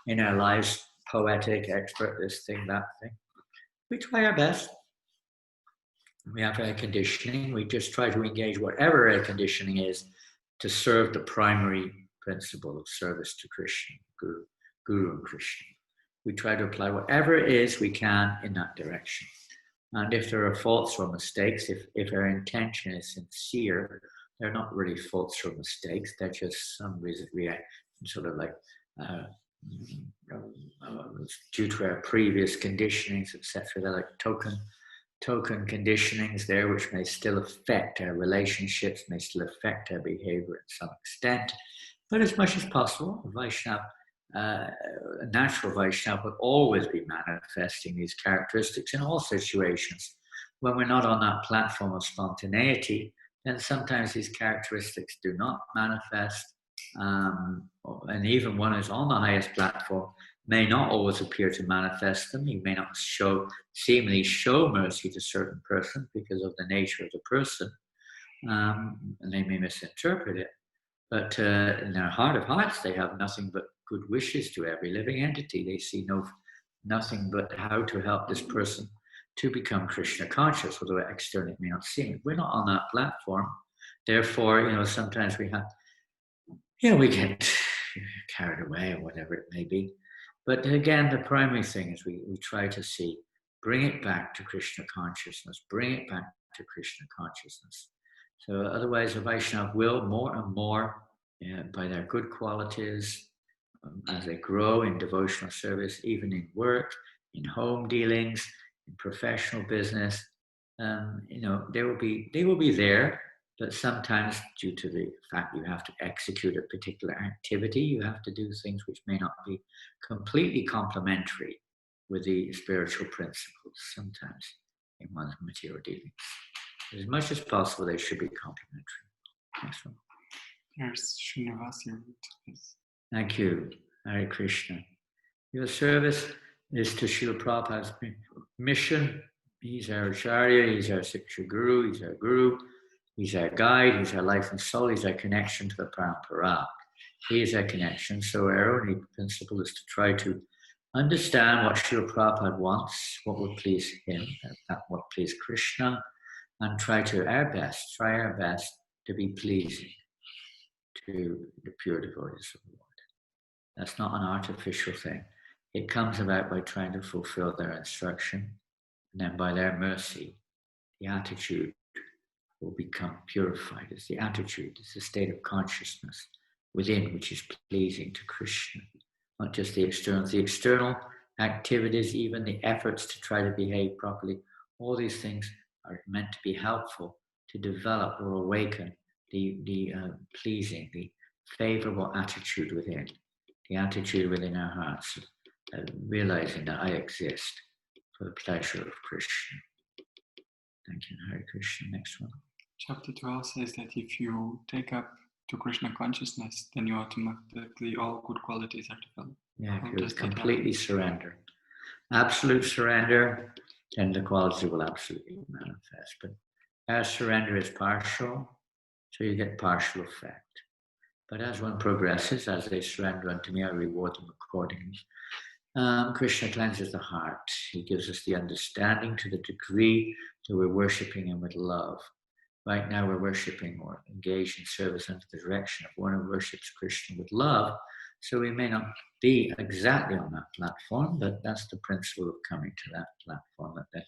in our lives, poetic, expert, this thing, that thing. We try our best. We have air conditioning. We just try to engage whatever air conditioning is to serve the primary principle of service to Krishna, Guru and Krishna. We try to apply whatever it is we can in that direction. And if there are faults or mistakes, if our intention is sincere, they're not really faults or mistakes. They're just some reason sort of like due to our previous conditionings, etc. They're like token conditionings there, which may still affect our relationships, may still affect our behavior to some extent. But as much as possible, Vaishnava, a natural Vaishnava will always be manifesting these characteristics in all situations. When we're not on that platform of spontaneity, then sometimes these characteristics do not manifest. And even one who's on the highest platform may not always appear to manifest them. He may not seemingly show mercy to certain persons because of the nature of the person, and they may misinterpret it. But in their heart of hearts, they have nothing but good wishes to every living entity. They see nothing but how to help this person to become Krishna conscious, although externally it may not seem it. We're not on that platform. Therefore, sometimes we get carried away or whatever it may be. But again, the primary thing is we try to bring it back to Krishna consciousness, bring it back to Krishna consciousness. So otherwise, a Vaishnava will more and more, by their good qualities, as they grow in devotional service, even in work, in home dealings, in professional business, they will be there. But sometimes, due to the fact you have to execute a particular activity, you have to do things which may not be completely complementary with the spiritual principles. Sometimes in one's material dealings. As much as possible, they should be complementary. Next one. There's Srinivasi. Thank you. Hare Krishna. Your service is to Srila Prabhupada's mission. He's our Acharya, he's our Siksha Guru, he's our Guru, he's our guide, he's our life and soul, he's our connection to the Parampara. He is our connection. So our only principle is to try to understand what Srila Prabhupada wants, what would please him, what would please Krishna, and try our best to be pleasing to the pure devotees of the Lord. That's not an artificial thing. It comes about by trying to fulfill their instruction, and then by their mercy, the attitude will become purified. It's the attitude, it's the state of consciousness within which is pleasing to Krishna. Not just the external activities, even the efforts to try to behave properly. All these things are meant to be helpful to develop or awaken the pleasing, the favorable attitude within, the attitude within our hearts, realizing that I exist for the pleasure of Krishna. Thank you, Hare Krishna. Next one. Chapter 12 says that if you take up to Krishna consciousness, then you automatically all good qualities are developed. Yeah, you completely surrender. absolute surrender, then the quality will absolutely manifest. But as surrender is partial, so you get partial effect. But as one progresses, as they surrender unto me, I reward them accordingly. Krishna cleanses the heart. He gives us the understanding to the degree that we're worshipping him with love. Right now we're worshipping or engaged in service under the direction of one who worships Krishna with love. So we may not be exactly on that platform, but that's the principle of coming to that platform. That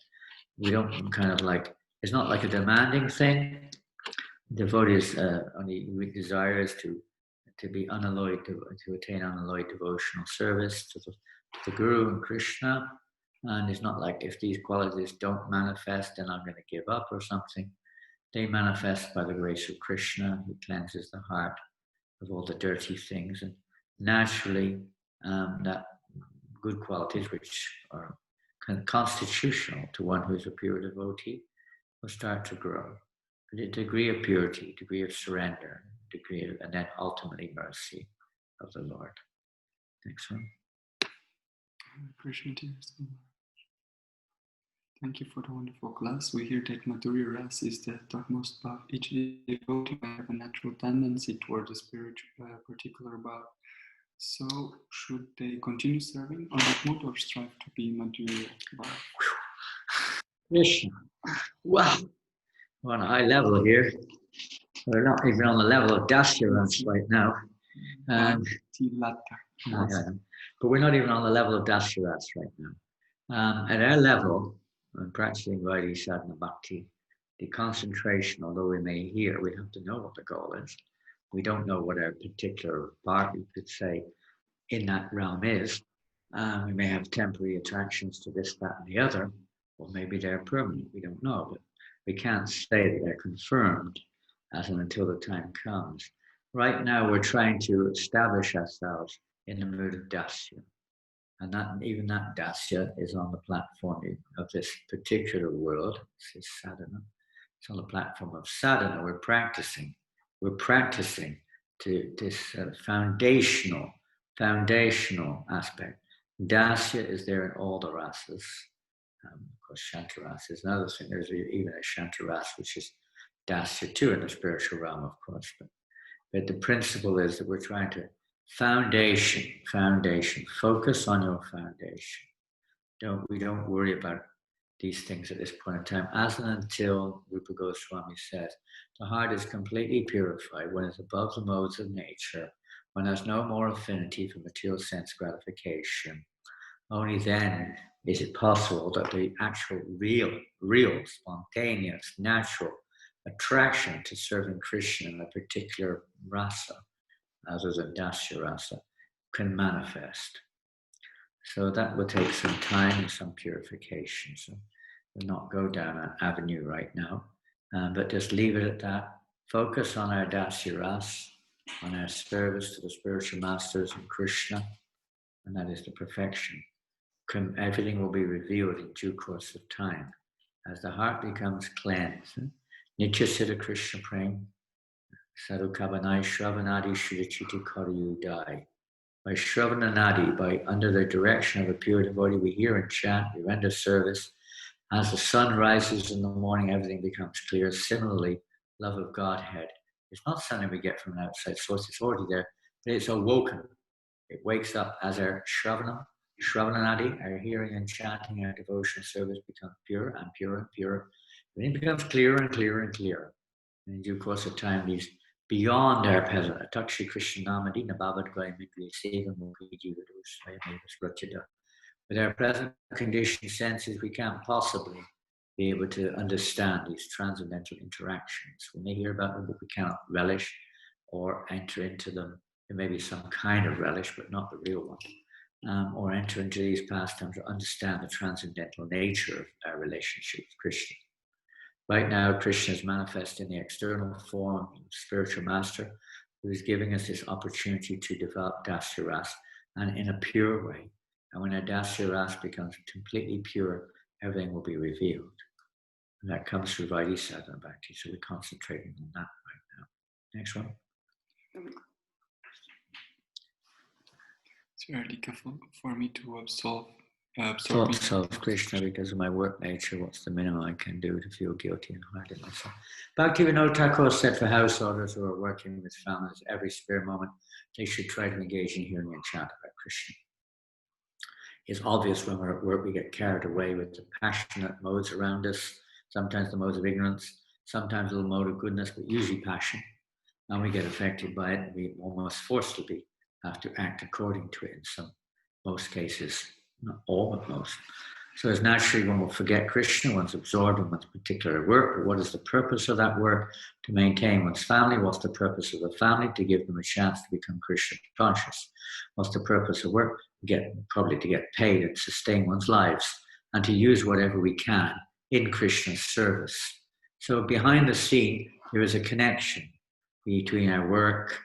we don't kind of like, it's not like a demanding thing. Devotees' only desire is to be unalloyed, to attain unalloyed devotional service to the Guru and Krishna. And it's not like if these qualities don't manifest, then I'm going to give up or something. They manifest by the grace of Krishna, who cleanses the heart of all the dirty things. And naturally, that good qualities, which are constitutional to one who is a pure devotee, will start to grow. But a degree of purity, degree of surrender, and then ultimately mercy of the Lord. Next one. Krishna tears. Thank you for the wonderful class. We hear that Madhurya Rasa is the topmost bhav. Each devotee may have a natural tendency toward the spiritual particular bhav. So should they continue serving on that mode or strive to be Madhurya bhav? Krishna. Wow. We're on a high level here. We're not even on the level of Dasya right now. But we're not even on the level of Dasya right now. At our level, when practicing Vaidhi Sadhana Bhakti, the concentration, although we may hear, we have to know what the goal is. We don't know what our particular part, you could say, in that realm is. We may have temporary attractions to this, that, and the other, or maybe they're permanent. We don't know, but we can't say that they're confirmed as and until the time comes. Right now, we're trying to establish ourselves in the mood of Dasya. And even that Dasya is on the platform of this particular world. This is sadhana. It's on the platform of sadhana. We're practicing to this foundational aspect. Dasya is there in all the rasas. Of course, Shantarasa is another thing. There's even a Shantarasa, which is Dasya too in the spiritual realm, of course. But the principle is that we're trying to foundation. Focus on your foundation. We don't worry about these things at this point in time. As and until Rupa Goswami says, the heart is completely purified, when it's above the modes of nature, when there's no more affinity for material sense gratification. Only then is it possible that the actual real, spontaneous, natural attraction to serving Krishna in a particular rasa, other than Dasya rasa, can manifest. So that will take some time and some purification. So we'll not go down that avenue right now, but just leave it at that. Focus on our Dasya rasa, on our service to the spiritual masters and Krishna, and that is the perfection. Everything will be revealed in due course of time as the heart becomes cleansed. Nitya Siddha Krishna Prem, Sadhu Kavanai Shravanadi Shriyachiti Karayudai. By Shravananadi, by under the direction of a pure devotee, we hear and chant, we render service. As the sun rises in the morning, everything becomes clear. Similarly, love of Godhead is not something we get from an outside source, it's already there, but it's awoken. It wakes up as our Shravananadi, our hearing and chanting, our devotional service becomes pure and pure and pure. Everything becomes clearer and clearer and clearer. And in due course of time, these beyond our present, Atakshi Krishna Namadi, Nabavad Gaimikli Sevam with our present conditioned senses, we can't possibly be able to understand these transcendental interactions. We may hear about them, but we cannot relish or enter into them. There may be some kind of relish, but not the real one. Or enter into these pastimes or understand the transcendental nature of our relationship with Krishna. Right now, Krishna is manifest in the external form of spiritual master who is giving us this opportunity to develop Dasya Rasa and in a pure way. And when our Dasya Rasa becomes completely pure, everything will be revealed. And that comes through Vaidhi Sadhana Bhakti, so we're concentrating on that right now. Next one. It's very difficult for me to absolve thoughts of Krishna because of my work nature. What's the minimum I can do to feel guilty and hard in myself? Bhaktivinoda Thakur said for householders who are working with families, every spare moment they should try to engage in hearing and chant about Krishna. It's obvious when we're at work we get carried away with the passionate modes around us, sometimes the modes of ignorance, sometimes a little mode of goodness, but usually passion. And we get affected by it, and we almost forcibly have to act according to it in most cases, not all, but most. So as naturally one will forget Krishna, one's absorbed in one's particular work, but what is the purpose of that work? To maintain one's family. What's the purpose of the family? To give them a chance to become Krishna conscious. What's the purpose of work? Probably to get paid and sustain one's lives, and to use whatever we can in Krishna's service. So behind the scene, there is a connection between our work,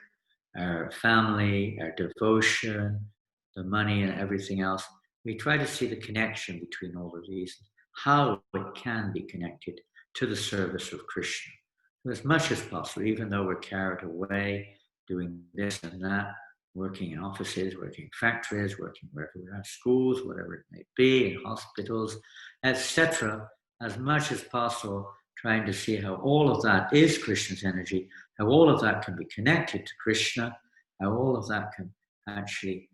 our family, our devotion, the money and everything else. We try to see the connection between all of these, how it can be connected to the service of Krishna. As much as possible, even though we're carried away doing this and that, working in offices, working in factories, working wherever we are, schools, whatever it may be, in hospitals, etc., as much as possible, trying to see how all of that is Krishna's energy, how all of that can be connected to Krishna, how all of that can actually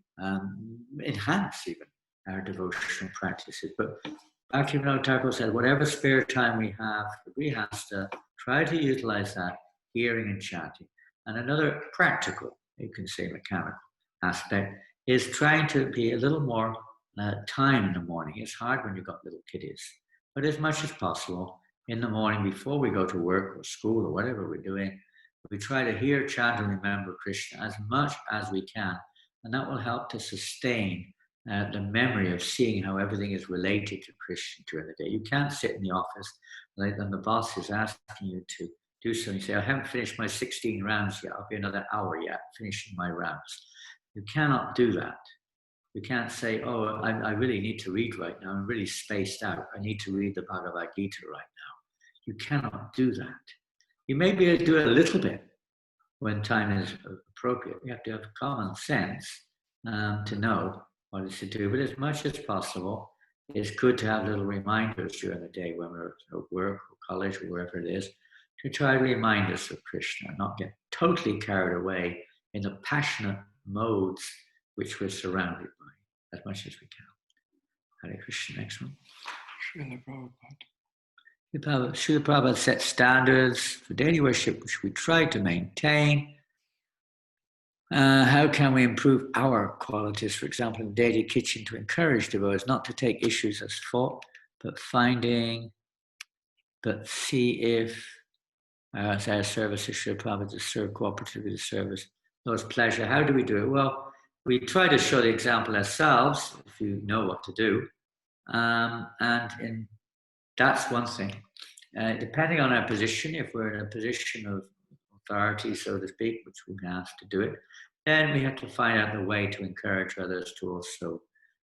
enhance even our devotional practices. But Bhaktivinoda Thakur said, whatever spare time we have, we have to try to utilize that, hearing and chanting. And another practical, you can say mechanical aspect, is trying to be a little more time in the morning. It's hard when you've got little kiddies, but as much as possible, in the morning before we go to work or school or whatever we're doing, we try to hear, chant, and remember Krishna as much as we can. And that will help to sustain the memory of seeing how everything is related to Krishna during the day. You can't sit in the office and the boss is asking you to do something. You say, I haven't finished my 16 rounds yet. I'll be another hour yet finishing my rounds. You cannot do that. You can't say, oh, I really need to read right now. I'm really spaced out. I need to read the Bhagavad Gita right now. You cannot do that. You may be able to do it a little bit when time is appropriate. You have to have common sense to know what is to do. But as much as possible, it's good to have little reminders during the day when we're at work or college or wherever it is, to try to remind us of Krishna, not get totally carried away in the passionate modes which we're surrounded by, as much as we can. Hare Krishna, next one. Srila Prabhupada. Srila Prabhupada set standards for daily worship, which we try to maintain. How can we improve our qualities, for example, in the daily kitchen, to encourage devotees not to take issues as fault, but see if as our service is Srila Prabhupada to serve cooperatively with the service, Lord's pleasure. How do we do it? Well, we try to show the example ourselves, if you know what to do. That's one thing. Depending on our position, if we're in a position of authority, so to speak, which we have to do it, then we have to find out the way to encourage others to also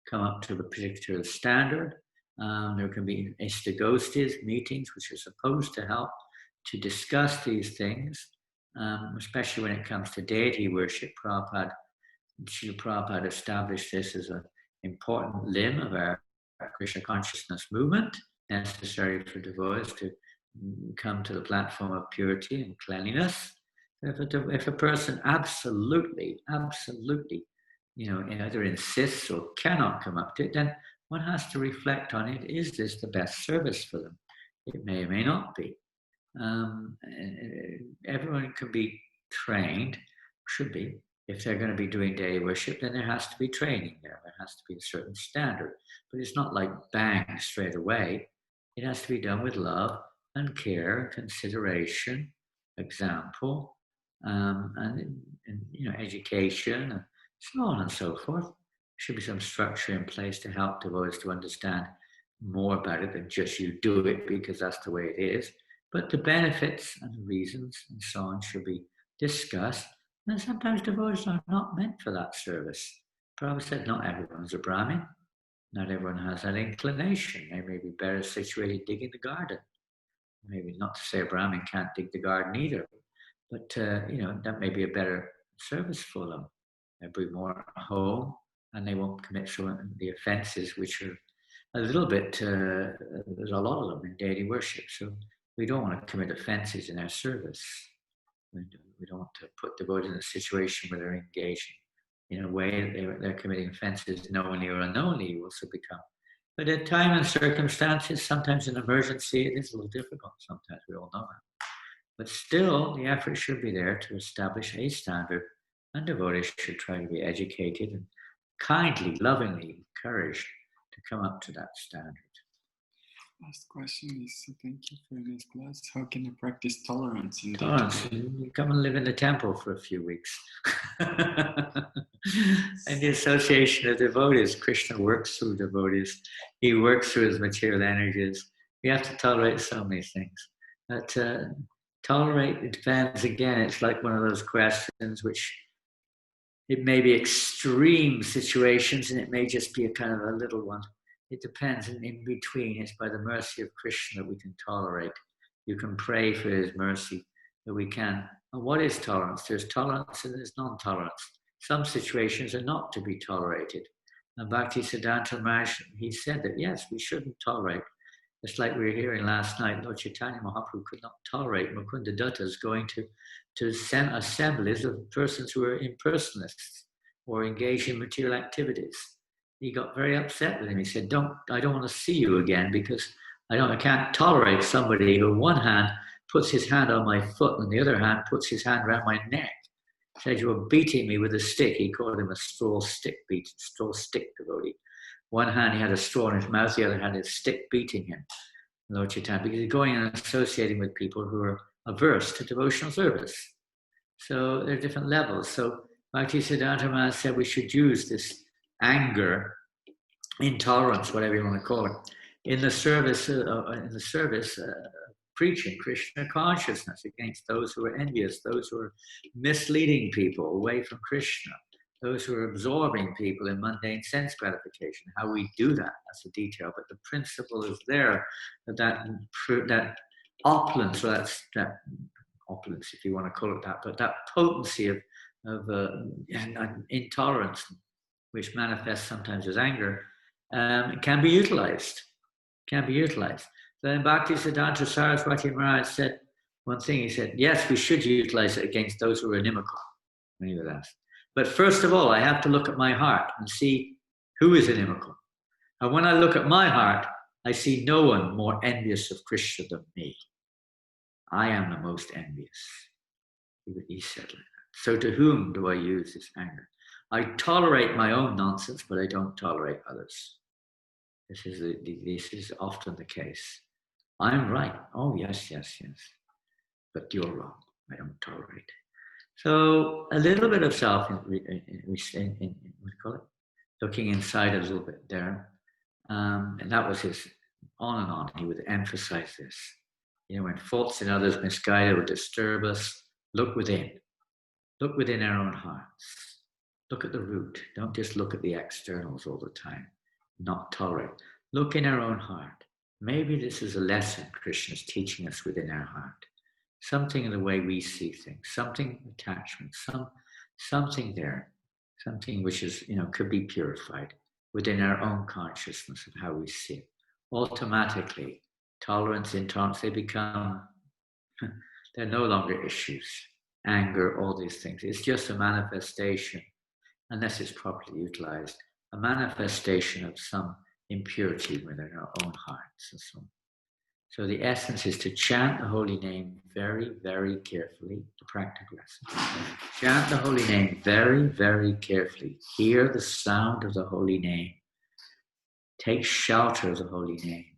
come up to the particular standard. There can be istagostis, meetings, which are supposed to help to discuss these things, especially when it comes to deity worship. Srila Prabhupada established this as an important limb of our Krishna consciousness movement, necessary for devotees to come to the platform of purity and cleanliness. If a person absolutely, either insists or cannot come up to it, then one has to reflect on it. Is this the best service for them? It may or may not be. Everyone can be trained, should be. If they're going to be doing daily worship, then there has to be training there. There has to be a certain standard. But it's not like bang, straight away. It has to be done with love and care, consideration, example, and education, and so on and so forth. There should be some structure in place to help devotees to understand more about it than just you do it because that's the way it is. But the benefits and the reasons and so on should be discussed. And sometimes devotees are not meant for that service. Prabhupada said not everyone's a Brahmin. Not everyone has that inclination. They may be better situated digging the garden. Maybe not to say a Brahmin can't dig the garden either. But, that may be a better service for them. They bring more home and they won't commit some of the offenses, which are a little bit, there's a lot of them in daily worship. So we don't want to commit offenses in our service. We don't want to put devotees in a situation where they're engaging in a way that they're committing offenses knowingly or unknowingly also become. But at time and circumstances, sometimes in emergency, it is a little difficult. Sometimes we all know that. But still, the effort should be there to establish a standard, and devotees should try to be educated and kindly, lovingly encouraged to come up to that standard. Last question is, thank you for this class. How can I practice tolerance in Tolerance, you come and live in the temple for a few weeks. And the association of devotees, Krishna works through devotees. He works through his material energies. We have to tolerate so many things. But tolerate, it depends. Again, it's like one of those questions which it may be extreme situations and it may just be a kind of a little one. It depends. And in between, it's by the mercy of Krishna that we can tolerate. You can pray for his mercy that we can. And what is tolerance? There's tolerance and there's non-tolerance. Some situations are not to be tolerated. And Bhaktisiddhanta Maharaj, he said that, yes, we shouldn't tolerate. It's like we were hearing last night, Lord Chaitanya Mahaprabhu could not tolerate Mukunda Dattas going to assemblies of persons who are impersonalists or engaged in material activities. He got very upset with him. He said, I don't want to see you again because I can't tolerate somebody who on one hand puts his hand on my foot and the other hand puts his hand around my neck. He said, you were beating me with a stick. He called him a straw stick devotee. One hand he had a straw in his mouth, the other hand his stick beating him, Lord Chaitanya, because he's going and associating with people who are averse to devotional service. So there are different levels. So Bhaktisiddhanta Maharaj said we should use this anger, intolerance, whatever you want to call it, in the service, preaching Krishna consciousness against those who are envious, those who are misleading people away from Krishna, those who are absorbing people in mundane sense gratification. How we do that, that's a detail, but the principle is there, that opulence, or that opulence, if you want to call it that, but that potency of intolerance, which manifests sometimes as anger, can be utilized. Then Bhaktisiddhanta Saraswati Maharaj said one thing. He said, yes, we should utilize it against those who are inimical, when he was asked. But first of all, I have to look at my heart and see who is inimical. And when I look at my heart, I see no one more envious of Krishna than me. I am the most envious. He said like that. So to whom do I use this anger? I tolerate my own nonsense, but I don't tolerate others. This is often the case. I'm right. Oh, yes. But you're wrong. I don't tolerate. So a little bit of self, what do you call it? Looking inside a little bit there. And that was his on and on. He would emphasize this. When faults in others misguide or disturb us, look within. Look within our own hearts. Look at the root. Don't just look at the externals all the time. Not tolerate. Look in our own heart. Maybe this is a lesson Krishna is teaching us within our heart. Something in the way we see things, something attachment, something there, something which is, could be purified within our own consciousness of how we see it. Automatically, tolerance, intolerance, they become, they're no longer issues. Anger, all these things. It's just a manifestation, unless it's properly utilized, a manifestation of some impurity within our own hearts and so on. So the essence is to chant the holy name very, very carefully, the practical essence. Chant the holy name very, very carefully. Hear the sound of the holy name. Take shelter of the holy name.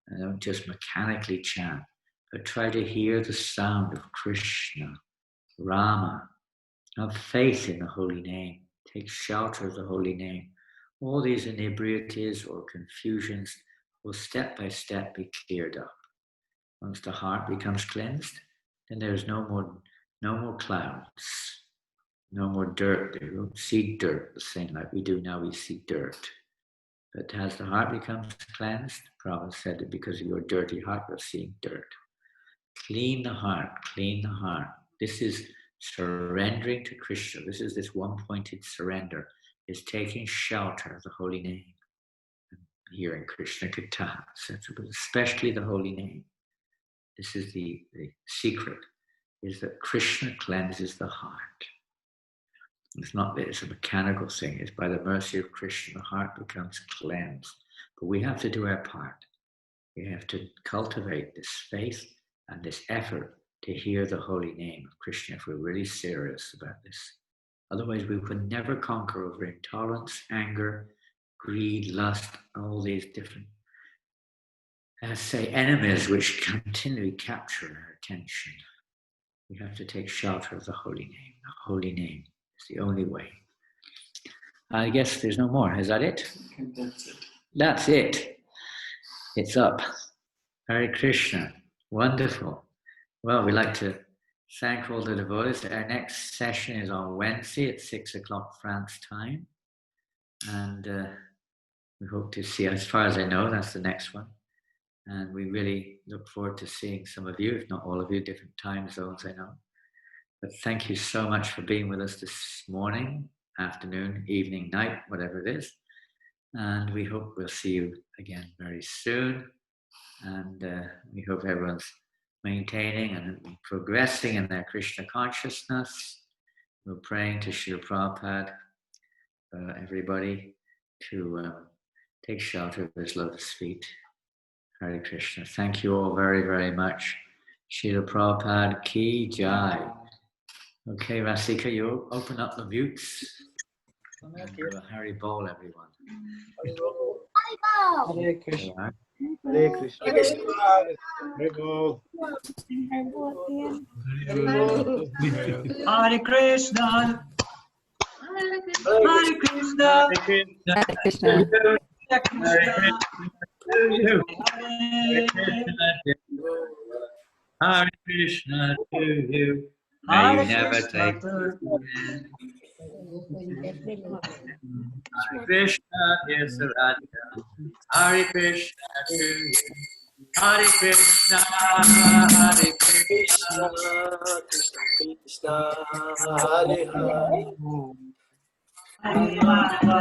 And don't just mechanically chant, but try to hear the sound of Krishna, Rama. Have faith in the holy name. Take shelter of the holy name. All these inebrieties or confusions will step by step be cleared up. Once the heart becomes cleansed, then there's no more clouds, no more dirt. You don't see dirt the same like we do now. We see dirt. But as the heart becomes cleansed, Prabhupada said that because of your dirty heart, you're seeing dirt. Clean the heart, clean the heart. This is surrendering to Krishna. This is this one-pointed surrender. is taking shelter of the holy name. Here in Krishna Katha, especially the holy name. This is the secret, is that Krishna cleanses the heart. It's not that it's a mechanical thing. It's by the mercy of Krishna, the heart becomes cleansed. But we have to do our part. We have to cultivate this faith and this effort to hear the holy name of Krishna if we're really serious about this. Otherwise, we could never conquer over intolerance, anger, greed, lust, all these different, enemies which continually capture our attention. We have to take shelter of the holy name. The holy name is the only way. I guess there's no more. Is that it? Okay, that's it. That's it. It's up. Hare Krishna. Wonderful. Well, we'd like to thank all the devotees. Our next session is on Wednesday at 6 o'clock France time. And we hope to see, as far as I know, that's the next one. And we really look forward to seeing some of you, if not all of you, different time zones, I know. But thank you so much for being with us this morning, afternoon, evening, night, whatever it is. And we hope we'll see you again very soon. And we hope everyone's maintaining and progressing in their Krishna consciousness. We're praying to Srila Prabhupada, everybody, to take shelter of his lotus feet. Hare Krishna. Thank you all very, very much. Srila Prabhupada ki jai. Okay, Rasika, you open up the mutes. And do a Hari Bol, everyone. Hare Krishna. Hare Krishna. Hare Bol. Hare Krishna. Hare Krishna. Hare Krishna. Hare Krishna to you. May you never take Hare Krishna is the Radha. Hare Krishna to you. Hare Krishna, Hare Krishna, Krishna Krishna, Hare Hare. Hare Rama,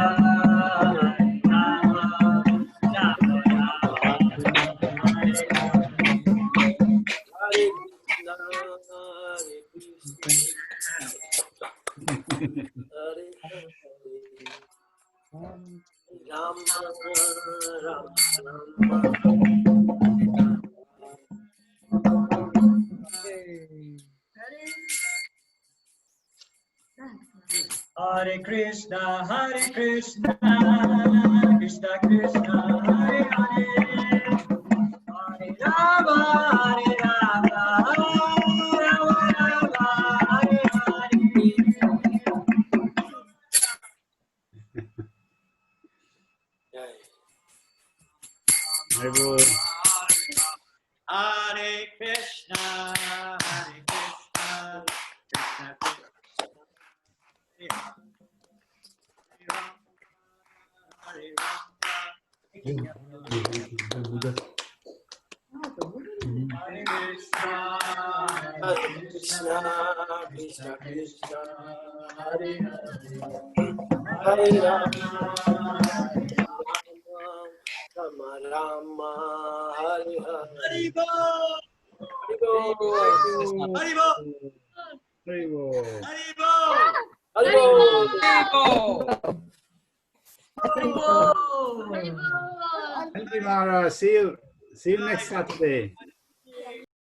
Hare Krishna, Hare Krishna, Krishna Krishna, Hare Hare, Hare Rama, Hare Rama, Rama Rama, Hare Hare. Hare Bol. Hare Krishna, Hare Krishna, Krishna Krishna. Krishna Krishna, Hare Hare, Hare Rama, Rama Rama, Hare Hare. Hare Bol. Thank you, Maharaj. See you next Saturday.